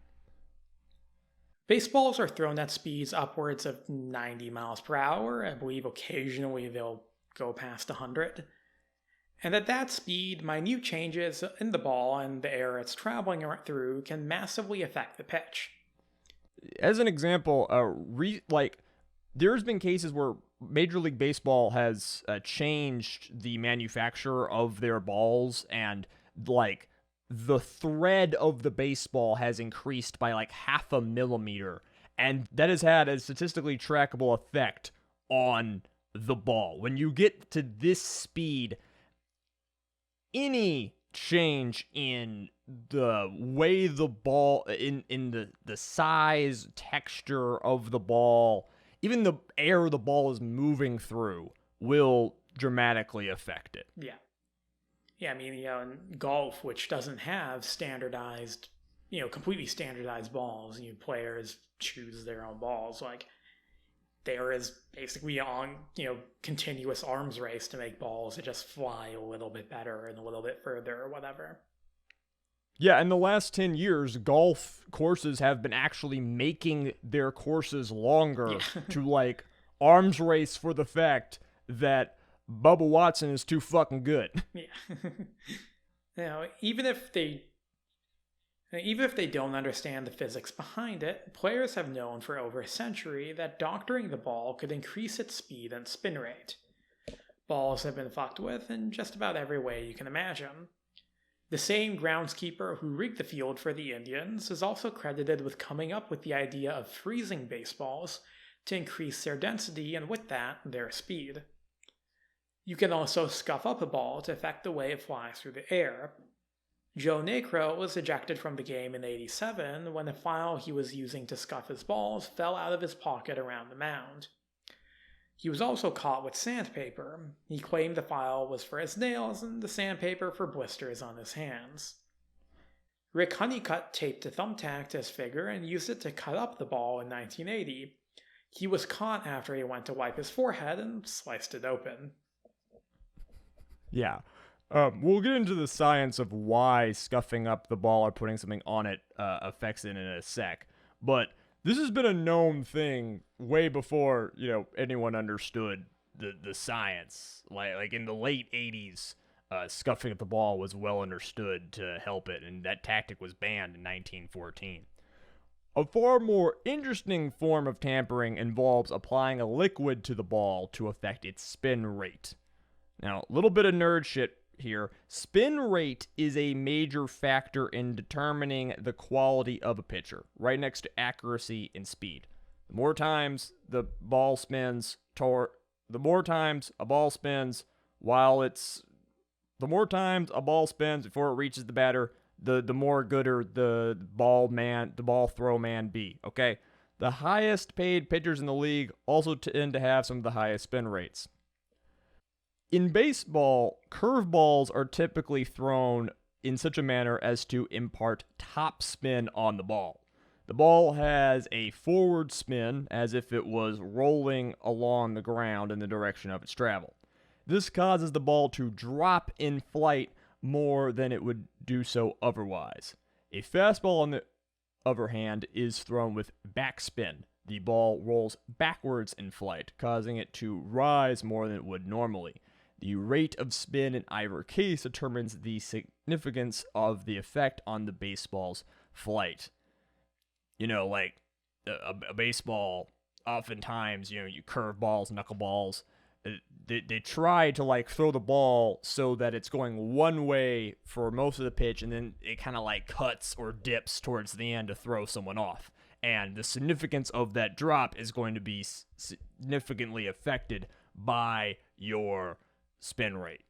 Baseballs are thrown at speeds upwards of 90 miles per hour. I believe occasionally they'll go past 100. And at that speed, minute changes in the ball and the air it's traveling through can massively affect the pitch. As an example, there's been cases where Major League Baseball has changed the manufacturer of their balls, and the thread of the baseball has increased by 0.5 millimeter, and that has had a statistically trackable effect on the ball. When you get to this speed, any change in the way the ball, in the size, texture of the ball, even the air the ball is moving through, will dramatically affect it. Yeah. Yeah, I mean, in golf, which doesn't have standardized, completely standardized balls, players choose their own balls. There is basically continuous arms race to make balls that just fly a little bit better and a little bit further or whatever. Yeah, in the last 10 years, golf courses have been actually making their courses longer to arms race for the fact that Bubba Watson is too fucking good. Yeah. Even if they don't understand the physics behind it, players have known for over a century that doctoring the ball could increase its speed and spin rate. Balls have been fucked with in just about every way you can imagine. The same groundskeeper who rigged the field for the Indians is also credited with coming up with the idea of freezing baseballs to increase their density and with that, their speed. You can also scuff up a ball to affect the way it flies through the air. Joe Nacro was ejected from the game in '87 when a file he was using to scuff his balls fell out of his pocket around the mound. He was also caught with sandpaper. He claimed the file was for his nails and the sandpaper for blisters on his hands. Rick Honeycutt taped a thumbtack to his finger and used it to cut up the ball in 1980. He was caught after he went to wipe his forehead and sliced it open. Yeah. We'll get into the science of why scuffing up the ball or putting something on it affects it in a sec. But this has been a known thing way before, anyone understood the science. Like in the late 80s, scuffing up the ball was well understood to help it, and that tactic was banned in 1914. A far more interesting form of tampering involves applying a liquid to the ball to affect its spin rate. Now, a little bit of nerd shit here. Spin rate is a major factor in determining the quality of a pitcher, right next to accuracy and speed. The more times the ball spins, the more times a ball spins before it reaches the batter, the more gooder the ball throw man be, okay? The highest paid pitchers in the league also tend to have some of the highest spin rates. In baseball, curveballs are typically thrown in such a manner as to impart top spin on the ball. The ball has a forward spin as if it was rolling along the ground in the direction of its travel. This causes the ball to drop in flight more than it would do so otherwise. A fastball, on the other hand, is thrown with backspin. The ball rolls backwards in flight, causing it to rise more than it would normally. The rate of spin in either case determines the significance of the effect on the baseball's flight. Like a baseball, oftentimes, you curve balls, knuckleballs, they try to throw the ball so that it's going one way for most of the pitch, and then it kind of cuts or dips towards the end to throw someone off. And the significance of that drop is going to be significantly affected by your spin rate.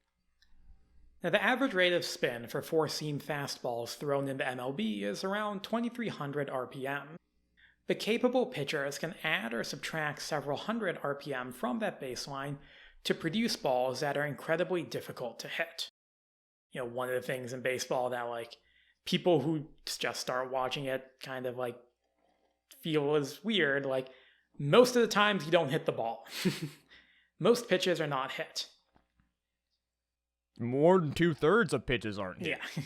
Now, the average rate of spin for four-seam fastballs thrown in the MLB is around 2,300 RPM. But capable pitchers can add or subtract several hundred RPM from that baseline to produce balls that are incredibly difficult to hit. One of the things in baseball that people who just start watching it kind of feel is weird, most of the times you don't hit the ball. Most pitches are not hit. More than 2/3 of pitches aren't hit. Yeah.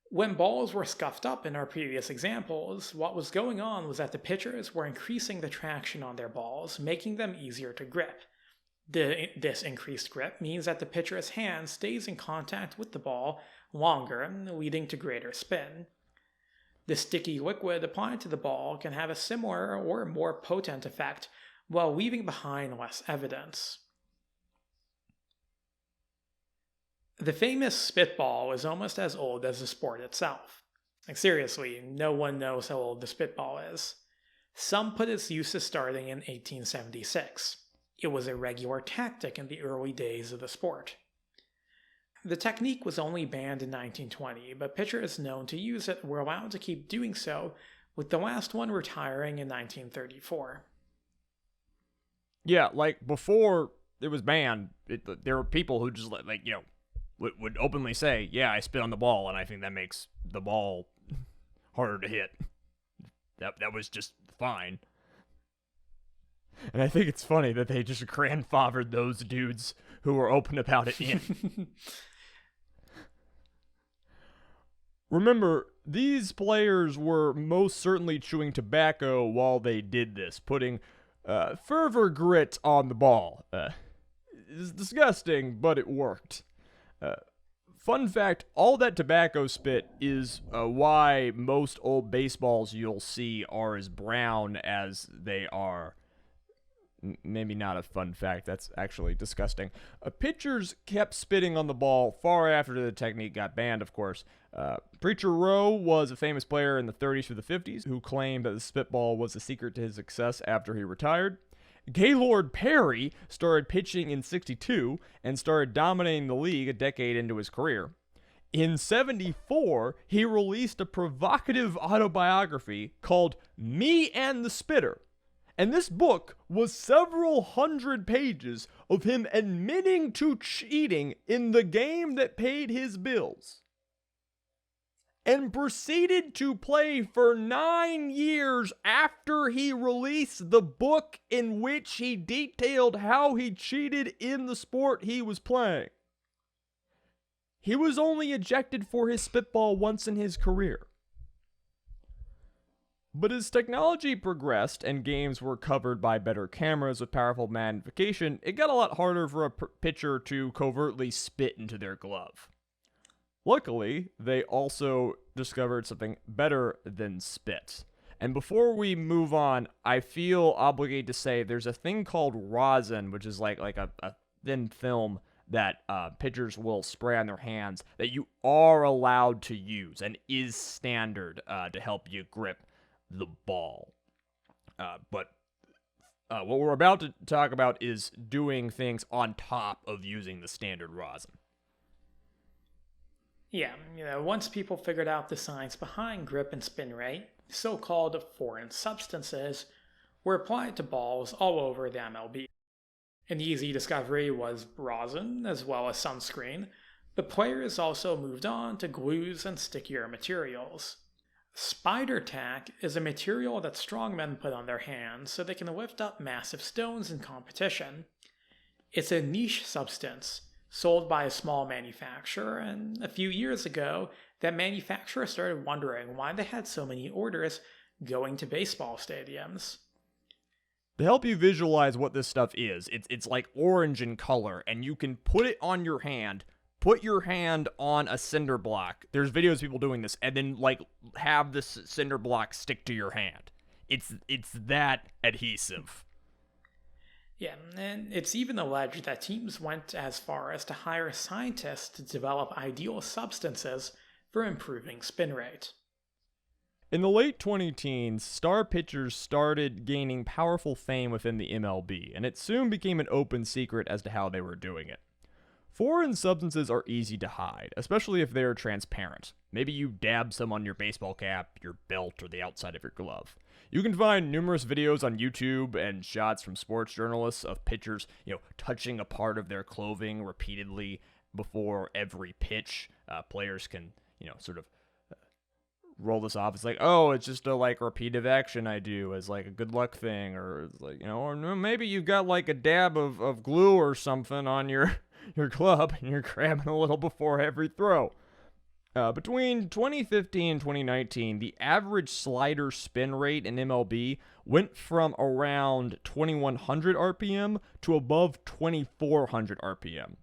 When balls were scuffed up in our previous examples, what was going on was that the pitchers were increasing the traction on their balls, making them easier to grip. This increased grip means that the pitcher's hand stays in contact with the ball longer, leading to greater spin. The sticky liquid applied to the ball can have a similar or more potent effect while leaving behind less evidence. The famous spitball is almost as old as the sport itself. Seriously, no one knows how old the spitball is. Some put its use as starting in 1876. It was a regular tactic in the early days of the sport. The technique was only banned in 1920, but pitchers known to use it were allowed to keep doing so, with the last one retiring in 1934. Yeah, before it was banned, there were people who just would openly say, yeah, I spit on the ball, and I think that makes the ball harder to hit. That was just fine. And I think it's funny that they just grandfathered those dudes who were open about it in. Remember, these players were most certainly chewing tobacco while they did this, putting fervor grit on the ball. It's disgusting, but it worked. Fun fact, all that tobacco spit is why most old baseballs you'll see are as brown as they are. Maybe not a fun fact, that's actually disgusting. Pitchers kept spitting on the ball far after the technique got banned, of course. Preacher Rowe was a famous player in the 30s through the 50s who claimed that the spitball was the secret to his success after he retired. Gaylord Perry started pitching in '62 and started dominating the league a decade into his career. In 74, he released a provocative autobiography called Me and the Spitter. And this book was several hundred pages of him admitting to cheating in the game that paid his bills. And proceeded to play for 9 years after he released the book in which he detailed how he cheated in the sport he was playing. He was only ejected for his spitball once in his career. But as technology progressed and games were covered by better cameras with powerful magnification, it got a lot harder for a pitcher to covertly spit into their glove. Luckily, they also discovered something better than spit. And before we move on, I feel obligated to say there's a thing called rosin, which is like a thin film that pitchers will spray on their hands that you are allowed to use and is standard to help you grip the ball. But what we're about to talk about is doing things on top of using the standard rosin. Yeah, once people figured out the science behind grip and spin rate, so-called foreign substances were applied to balls all over the MLB. An easy discovery was rosin, as well as sunscreen, but players also moved on to glues and stickier materials. Spider tack is a material that strongmen put on their hands so they can lift up massive stones in competition. It's a niche substance, sold by a small manufacturer, and a few years ago, that manufacturer started wondering why they had so many orders going to baseball stadiums. To help you visualize what this stuff is, it's like orange in color, and you can put it on your hand, put your hand on a cinder block. There's videos of people doing this, and then like have this cinder block stick to your hand. It's that adhesive. Yeah, and it's even alleged that teams went as far as to hire scientists to develop ideal substances for improving spin rate. In the late 2010s, star pitchers started gaining powerful fame within the MLB, and it soon became an open secret as to how they were doing it. Foreign substances are easy to hide, especially if they're transparent. Maybe you dab some on your baseball cap, your belt, or the outside of your glove. You can find numerous videos on YouTube and shots from sports journalists of pitchers, touching a part of their clothing repeatedly before every pitch. Players can, sort of roll this off. It's like, oh, it's just a repeative action I do as a good luck thing, or or maybe you've got a dab of glue or something on your glove and you're grabbing a little before every throw. Between 2015 and 2019, the average slider spin rate in MLB went from around 2100 RPM to above 2400 RPM.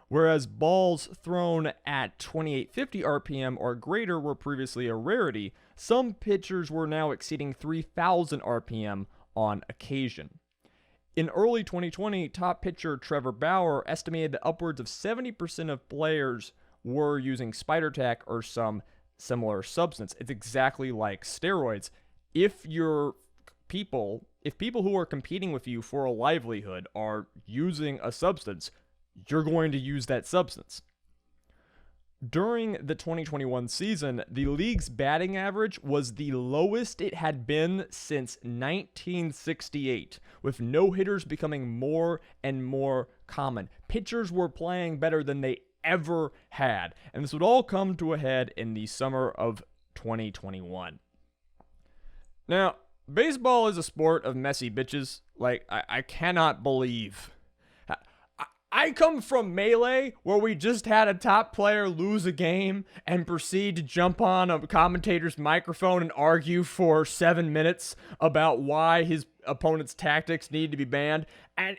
Whereas balls thrown at 2850 RPM or greater were previously a rarity, some pitchers were now exceeding 3000 RPM on occasion. In early 2020, top pitcher Trevor Bauer estimated that upwards of 70% of players were using spider tack or some similar substance. It's exactly like steroids. If people who are competing with you for a livelihood are using a substance, you're going to use that substance. During the 2021 season, the league's batting average was the lowest it had been since 1968, with no-hitters becoming more and more common. Pitchers were playing better than they ever had, and this would all come to a head in the summer of 2021. Now, baseball is a sport of messy bitches. I cannot believe. I come from Melee, where we just had a top player lose a game and proceed to jump on a commentator's microphone and argue for 7 minutes about why his opponent's tactics need to be banned. And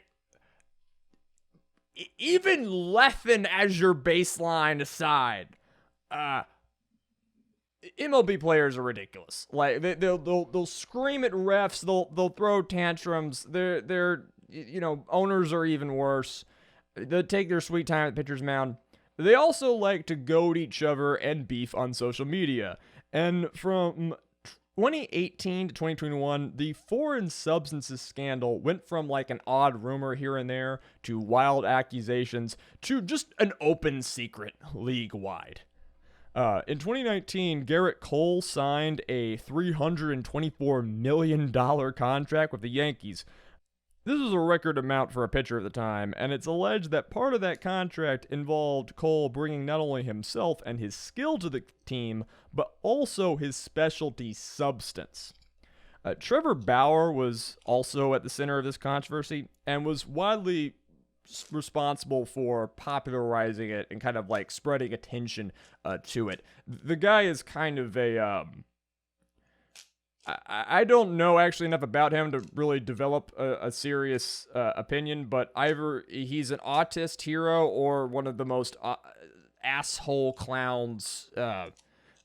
even Leffen as your baseline aside, MLB players are ridiculous. They'll scream at refs, they'll throw tantrums. Their owners are even worse. They take their sweet time at the pitcher's mound. They also like to goad each other and beef on social media. And from 2018 to 2021, the foreign substances scandal went from an odd rumor here and there to wild accusations to just an open secret league-wide. In 2019, Garrett Cole signed a $324 million contract with the Yankees. This was a record amount for a pitcher at the time, and it's alleged that part of that contract involved Cole bringing not only himself and his skill to the team, but also his specialty substance. Trevor Bauer was also at the center of this controversy and was widely responsible for popularizing it and kind of like spreading attention to it. The guy is kind of a I don't know actually enough about him to really develop a serious opinion, but either he's an autist hero or one of the most asshole clowns,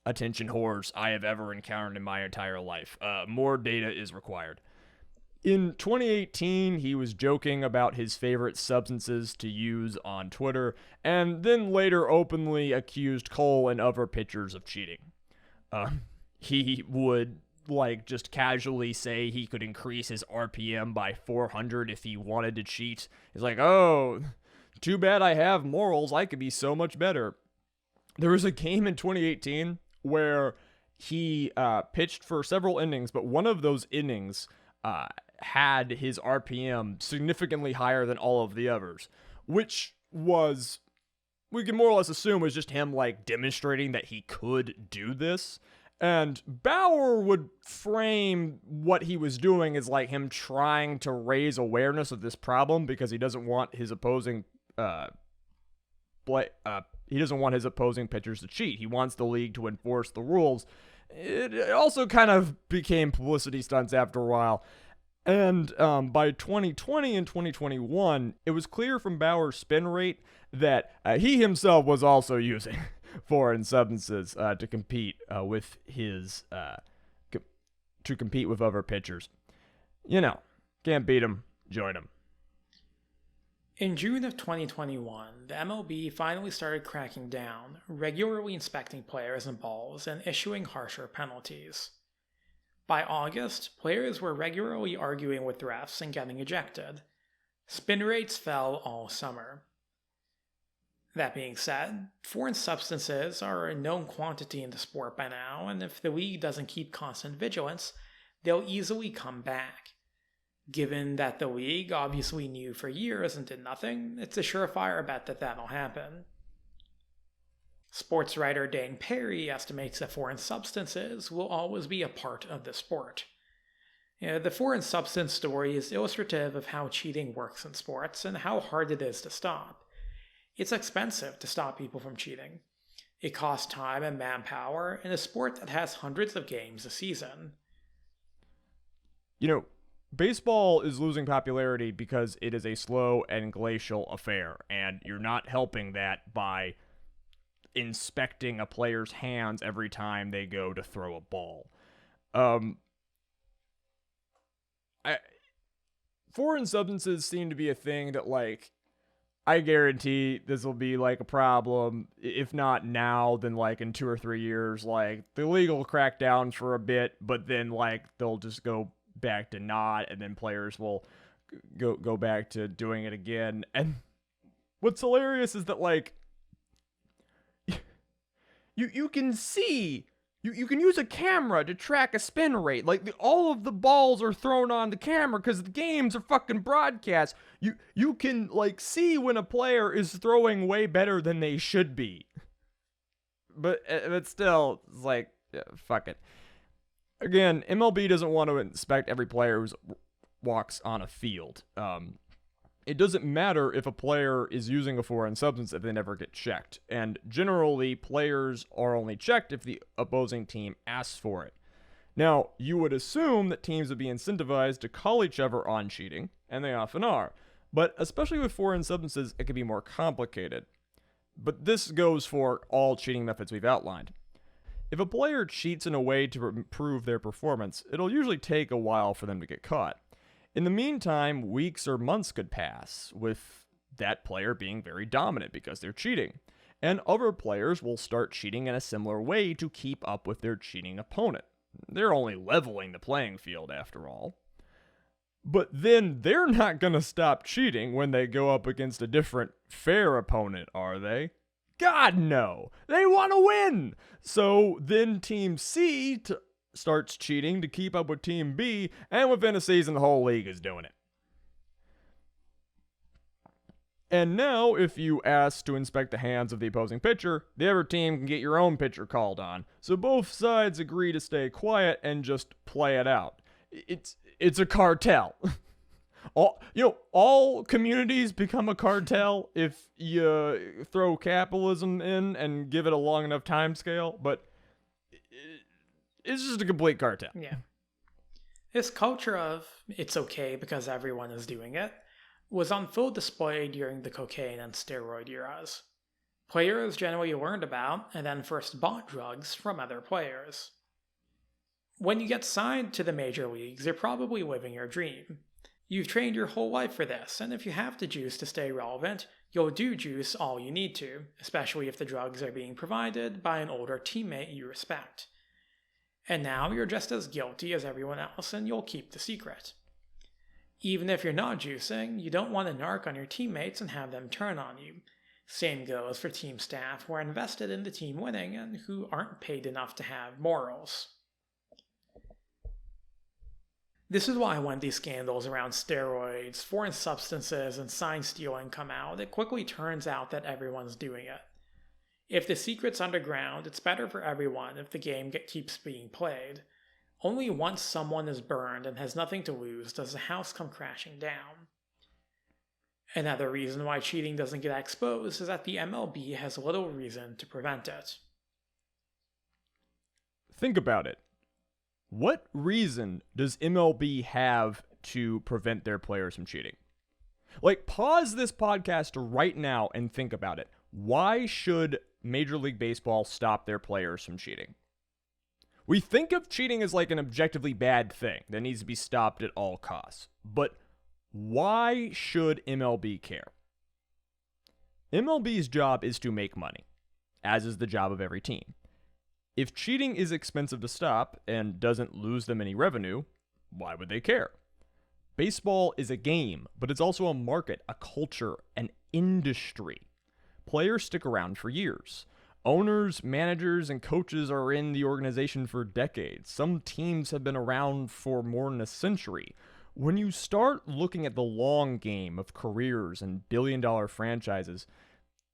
attention whores I have ever encountered in my entire life. More data is required. In 2018, he was joking about his favorite substances to use on Twitter, and then later openly accused Cole and other pitchers of cheating. He would just casually say he could increase his RPM by 400 if he wanted to cheat. He's like, oh, too bad I have morals. I could be so much better. There was a game in 2018 where he pitched for several innings, but one of those innings had his RPM significantly higher than all of the others, which was, we can more or less assume, was just him demonstrating that he could do this. And Bauer would frame what he was doing as him trying to raise awareness of this problem because he doesn't want his opposing pitchers to cheat. He wants the league to enforce the rules. It also kind of became publicity stunts after a while. And by 2020 and 2021, it was clear from Bauer's spin rate that he himself was also using foreign substances to compete with other pitchers. Can't beat him, join him. In June of 2021, the MLB finally started cracking down, regularly inspecting players and balls and issuing harsher penalties. By August, players were regularly arguing with refs and getting ejected. Spin rates fell all summer. That being said, foreign substances are a known quantity in the sport by now, and if the league doesn't keep constant vigilance, they'll easily come back. Given that the league obviously knew for years and did nothing, it's a surefire bet that that'll happen. Sports writer Dane Perry estimates that foreign substances will always be a part of the sport. The foreign substance story is illustrative of how cheating works in sports and how hard it is to stop. It's expensive to stop people from cheating. It costs time and manpower in a sport that has hundreds of games a season. Baseball is losing popularity because it is a slow and glacial affair, and you're not helping that by inspecting a player's hands every time they go to throw a ball. Foreign substances seem to be a thing that, I guarantee this will be a problem. If not now, then in 2 or 3 years, the league will crack down for a bit, but then they'll just go back to not, and then players will go back to doing it again. And what's hilarious is that you can see, you can use a camera to track a spin rate. All of the balls are thrown on the camera because the games are fucking broadcast. You can see when a player is throwing way better than they should be. But still, it's yeah, fuck it. Again, MLB doesn't want to inspect every player who walks on a field. It doesn't matter if a player is using a foreign substance if they never get checked. And generally, players are only checked if the opposing team asks for it. Now, you would assume that teams would be incentivized to call each other on cheating, and they often are. But especially with foreign substances, it can be more complicated. But this goes for all cheating methods we've outlined. If a player cheats in a way to improve their performance, it'll usually take a while for them to get caught. In the meantime, weeks or months could pass, with that player being very dominant because they're cheating. And other players will start cheating in a similar way to keep up with their cheating opponent. They're only leveling the playing field after all. But then they're not going to stop cheating when they go up against a different fair opponent, are they? God, no. They want to win. So then Team C starts cheating to keep up with Team B, and within a season, the whole league is doing it. And now, if you ask to inspect the hands of the opposing pitcher, the other team can get your own pitcher called on. So both sides agree to stay quiet and just play it out. It's a cartel. All communities become a cartel if you throw capitalism in and give it a long enough time scale, but it's just a complete cartel. Yeah. This culture of it's okay because everyone is doing it was on full display during the cocaine and steroid eras. Players generally learned about and then first bought drugs from other players. When you get signed to the major leagues, you're probably living your dream. You've trained your whole life for this, and if you have to juice to stay relevant, you'll do juice all you need to, especially if the drugs are being provided by an older teammate you respect. And now you're just as guilty as everyone else, and you'll keep the secret. Even if you're not juicing, you don't want to narc on your teammates and have them turn on you. Same goes for team staff who are invested in the team winning and who aren't paid enough to have morals. This is why when these scandals around steroids, foreign substances, and sign stealing come out, it quickly turns out that everyone's doing it. If the secret's underground, it's better for everyone if the game keeps being played. Only once someone is burned and has nothing to lose does the house come crashing down. Another reason why cheating doesn't get exposed is that the MLB has little reason to prevent it. Think about it. What reason does MLB have to prevent their players from cheating? Like, pause this podcast right now and think about it. Why should Major League Baseball stop their players from cheating? We think of cheating as like an objectively bad thing that needs to be stopped at all costs. But why should MLB care? MLB's job is to make money, as is the job of every team. If cheating is expensive to stop and doesn't lose them any revenue, why would they care? Baseball is a game, but it's also a market, a culture, an industry. Players stick around for years. Owners, managers, and coaches are in the organization for decades. Some teams have been around for more than a century. When you start looking at the long game of careers and billion-dollar franchises,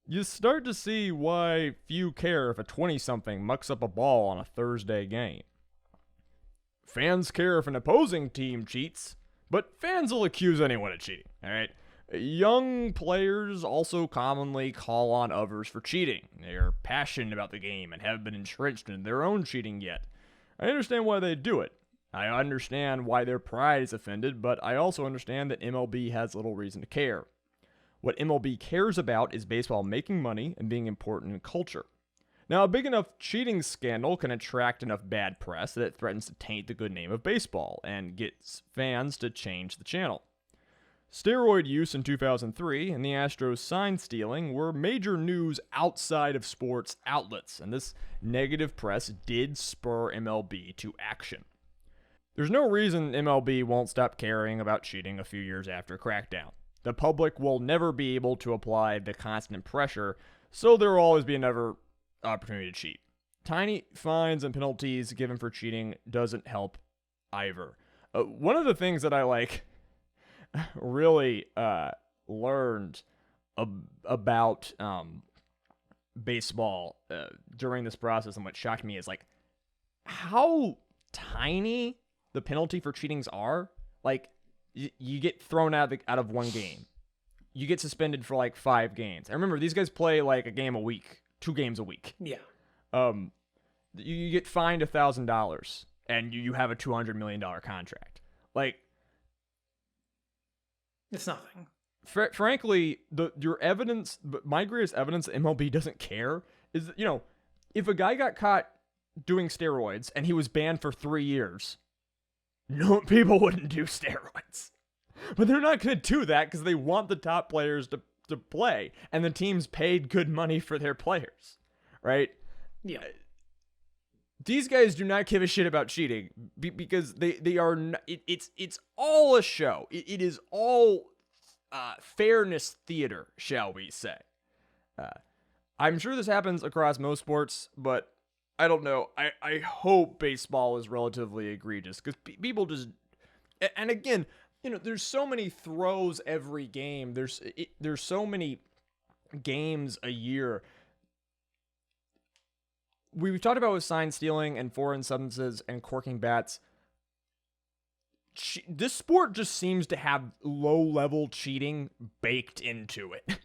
you start to see why few care if a 20-something mucks up a ball on a Thursday game. Fans care if an opposing team cheats, but fans will accuse anyone of cheating, all right? Young players also commonly call on others for cheating. They are passionate about the game and have been entrenched in their own cheating yet. I understand why they do it. I understand why their pride is offended, but I also understand that MLB has little reason to care. What MLB cares about is baseball making money and being important in culture. Now, a big enough cheating scandal can attract enough bad press that it threatens to taint the good name of baseball and gets fans to change the channel. Steroid use in 2003 and the Astros sign stealing were major news outside of sports outlets, and this negative press did spur MLB to action. There's no reason MLB won't stop caring about cheating a few years after crackdown. The public will never be able to apply the constant pressure, so there will always be another opportunity to cheat. Tiny fines and penalties given for cheating doesn't help either. One of the things that I really learned about baseball during this process, and what shocked me is how tiny the penalty for cheatings are. You get thrown out of one game, you get suspended for 5 games. I remember these guys play a game a week, 2 games a week. Yeah. You get fined $1,000 and you have a $200 million contract. It's nothing. Frankly, your evidence, my greatest evidence that MLB doesn't care is, if a guy got caught doing steroids and he was banned for 3 years, no, people wouldn't do steroids. But they're not going to do that because they want the top players to play, and the teams paid good money for their players, right? Yeah. These guys do not give a shit about cheating because they are not, it's all a show. It is all fairness theater, shall we say. I'm sure this happens across most sports, but I don't know. I hope baseball is relatively egregious because people just. And again, there's so many throws every game. There's so many games a year. We've talked about with sign stealing and foreign substances and corking bats. This sport just seems to have low-level cheating baked into it.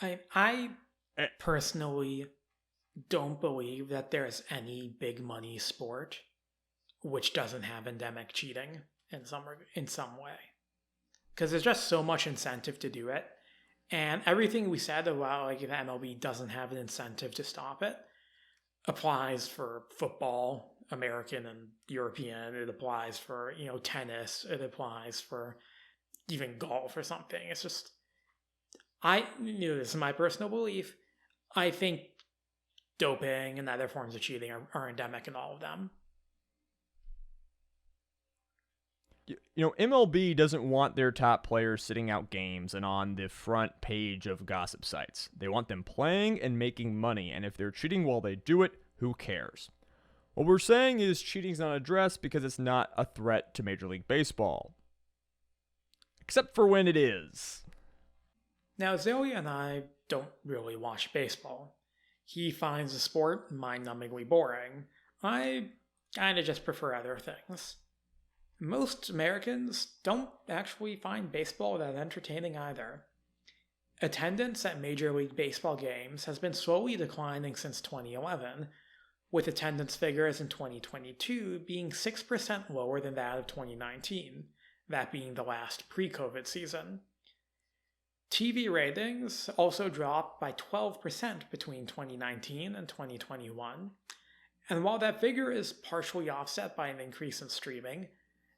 I personally don't believe that there's any big money sport which doesn't have endemic cheating in some way, because there's just so much incentive to do it, and everything we said about like if MLB doesn't have an incentive to stop it applies for football, American and European. It applies for tennis. It applies for even golf or something. It's just this is my personal belief. I think doping and other forms of cheating are endemic in all of them. MLB doesn't want their top players sitting out games and on the front page of gossip sites. They want them playing and making money, and if they're cheating while they do it, who cares? What we're saying is cheating's not addressed because it's not a threat to Major League Baseball. Except for when it is. Now, Zoe and I don't really watch baseball. He finds the sport mind-numbingly boring. I kind of just prefer other things. Most Americans don't actually find baseball that entertaining either. Attendance at Major League Baseball games has been slowly declining since 2011, with attendance figures in 2022 being 6% lower than that of 2019, that being the last pre-COVID season. TV ratings also dropped by 12% between 2019 and 2021, and while that figure is partially offset by an increase in streaming,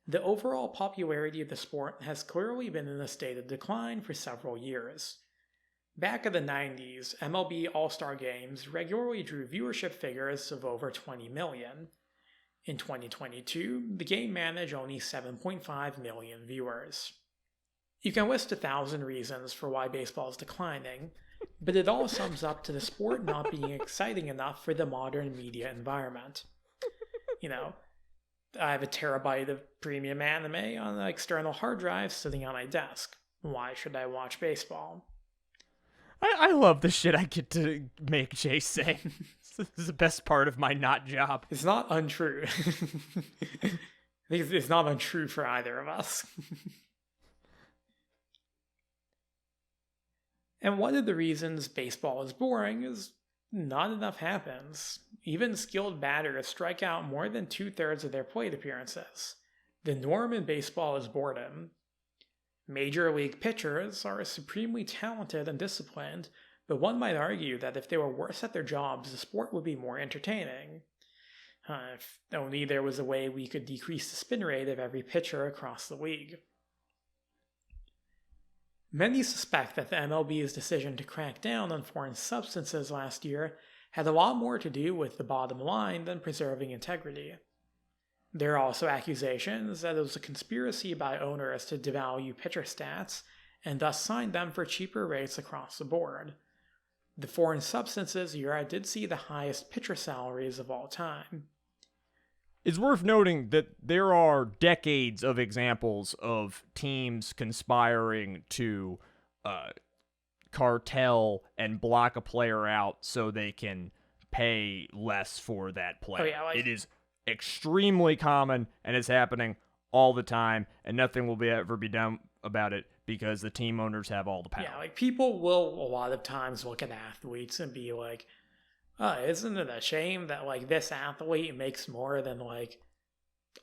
the overall popularity of the sport has clearly been in a state of decline for several years. Back in the 90s, MLB All-Star Games regularly drew viewership figures of over 20 million. In 2022, the game managed only 7.5 million viewers. You can list 1,000 reasons for why baseball is declining, but it all sums up to the sport not being exciting enough for the modern media environment. I have a terabyte of premium anime on an external hard drive sitting on my desk. Why should I watch baseball? I love the shit I get to make Jay say. This is the best part of my not job. It's not untrue. It's not untrue for either of us. And one of the reasons baseball is boring is not enough happens. Even skilled batters strike out more than 2/3 of their plate appearances. The norm in baseball is boredom. Major league pitchers are supremely talented and disciplined, but one might argue that if they were worse at their jobs, the sport would be more entertaining. If only there was a way we could decrease the spin rate of every pitcher across the league. Many suspect that the MLB's decision to crack down on foreign substances last year had a lot more to do with the bottom line than preserving integrity. There are also accusations that it was a conspiracy by owners to devalue pitcher stats and thus sign them for cheaper rates across the board. The foreign substances era did see the highest pitcher salaries of all time. It's worth noting that there are decades of examples of teams conspiring to cartel and block a player out so they can pay less for that player. Oh, yeah, it is extremely common, and it's happening all the time, and nothing will ever be done about it because the team owners have all the power. Yeah, people will a lot of times look at athletes and be like, isn't it a shame that this athlete makes more than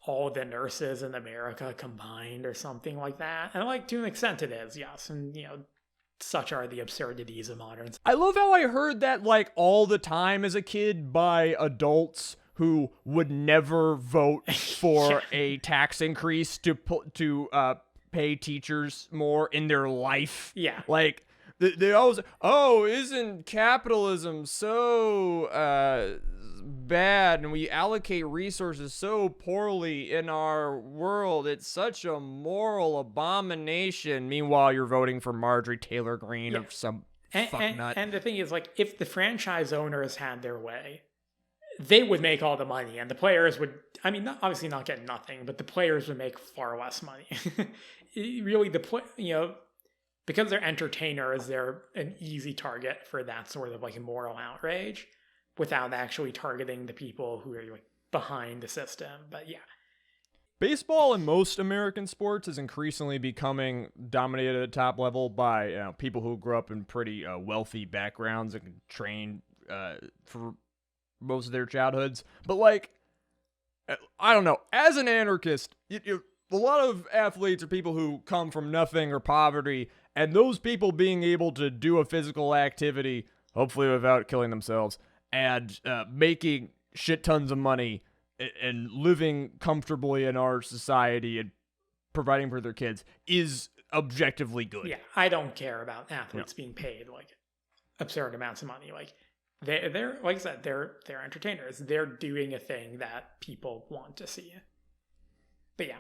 all the nurses in America combined or something like that? And to an extent it is, yes. And such are the absurdities of modern. I love how I heard that all the time as a kid by adults who would never vote for a tax increase to pay teachers more in their life. Yeah. They always, isn't capitalism so bad and we allocate resources so poorly in our world? It's such a moral abomination. Meanwhile, you're voting for Marjorie Taylor Greene or some Fucknut. And the thing is, like, if the franchise owners had their way, they would make all the money, and the players would, I mean, obviously not get nothing, but the players would make far less money. Really, because they're entertainers, they're an easy target for that sort of, like, immoral outrage without actually targeting the people who are, like, behind the system. But yeah. Baseball in most American sports is increasingly becoming dominated at the top level by people who grew up in pretty wealthy backgrounds and can train for most of their childhoods. But, like, I don't know. As an anarchist, a lot of athletes are people who come from nothing or poverty, and those people being able to do a physical activity, hopefully without killing themselves, and making shit tons of money and living comfortably in our society and providing for their kids is objectively good. Yeah, I don't care about athletes being paid, like, absurd amounts of money. Like, they're like I said, they're entertainers. They're doing a thing that people want to see. But yeah.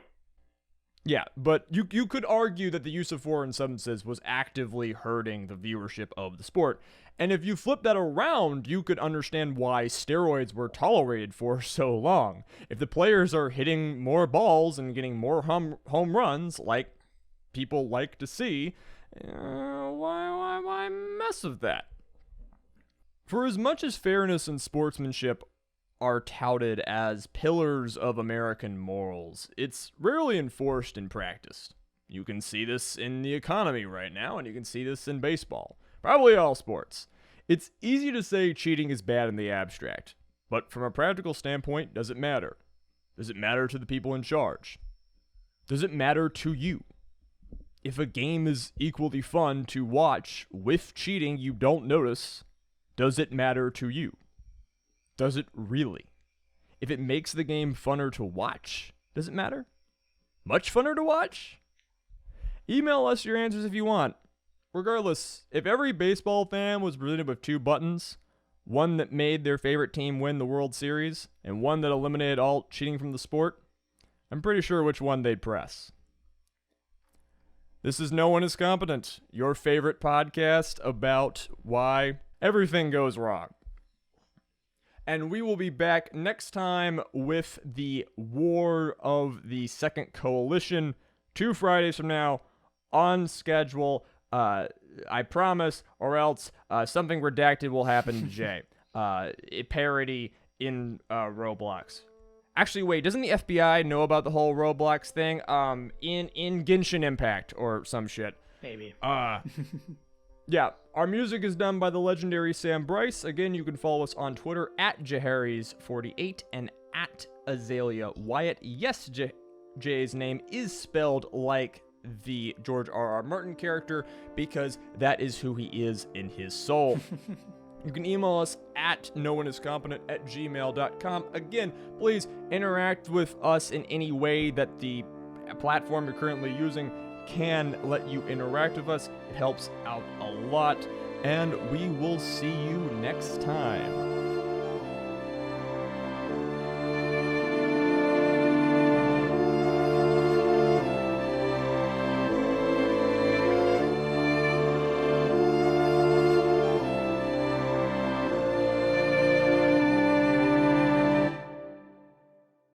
Yeah, but you could argue that the use of foreign substances was actively hurting the viewership of the sport. And if you flip that around, you could understand why steroids were tolerated for so long. If the players are hitting more balls and getting more home runs, like people like to see, why mess with that? For as much as fairness and sportsmanship are touted as pillars of American morals, it's rarely enforced in practice. You can see this in the economy right now, and you can see this in baseball. Probably all sports. It's easy to say cheating is bad in the abstract, but from a practical standpoint, does it matter? Does it matter to the people in charge? Does it matter to you? If a game is equally fun to watch with cheating you don't notice, does it matter to you? Does it really? If it makes the game funner to watch, does it matter? Much funner to watch? Email us your answers if you want. Regardless, if every baseball fan was presented with two buttons, one that made their favorite team win the World Series, and one that eliminated all cheating from the sport, I'm pretty sure which one they'd press. This is No One Is Competent, your favorite podcast about why everything goes wrong. And we will be back next time with the War of the Second Coalition, 2 Fridays from now, on schedule. I promise, or else something redacted will happen to Jay. A parody in Roblox. Actually, wait, doesn't the FBI know about the whole Roblox thing? In Genshin Impact or some shit. Maybe. Yeah, our music is done by the legendary Sam Bryce. Again, you can follow us on Twitter at Jaharis48 and at Azalea Wyatt. Yes, Jay's name is spelled like the George R.R. Martin character because that is who he is in his soul. You can email us at nooneiscompetent@gmail.com. Again, please interact with us in any way that the platform you're currently using can let you interact with us. It helps out a lot, and we will see you next time.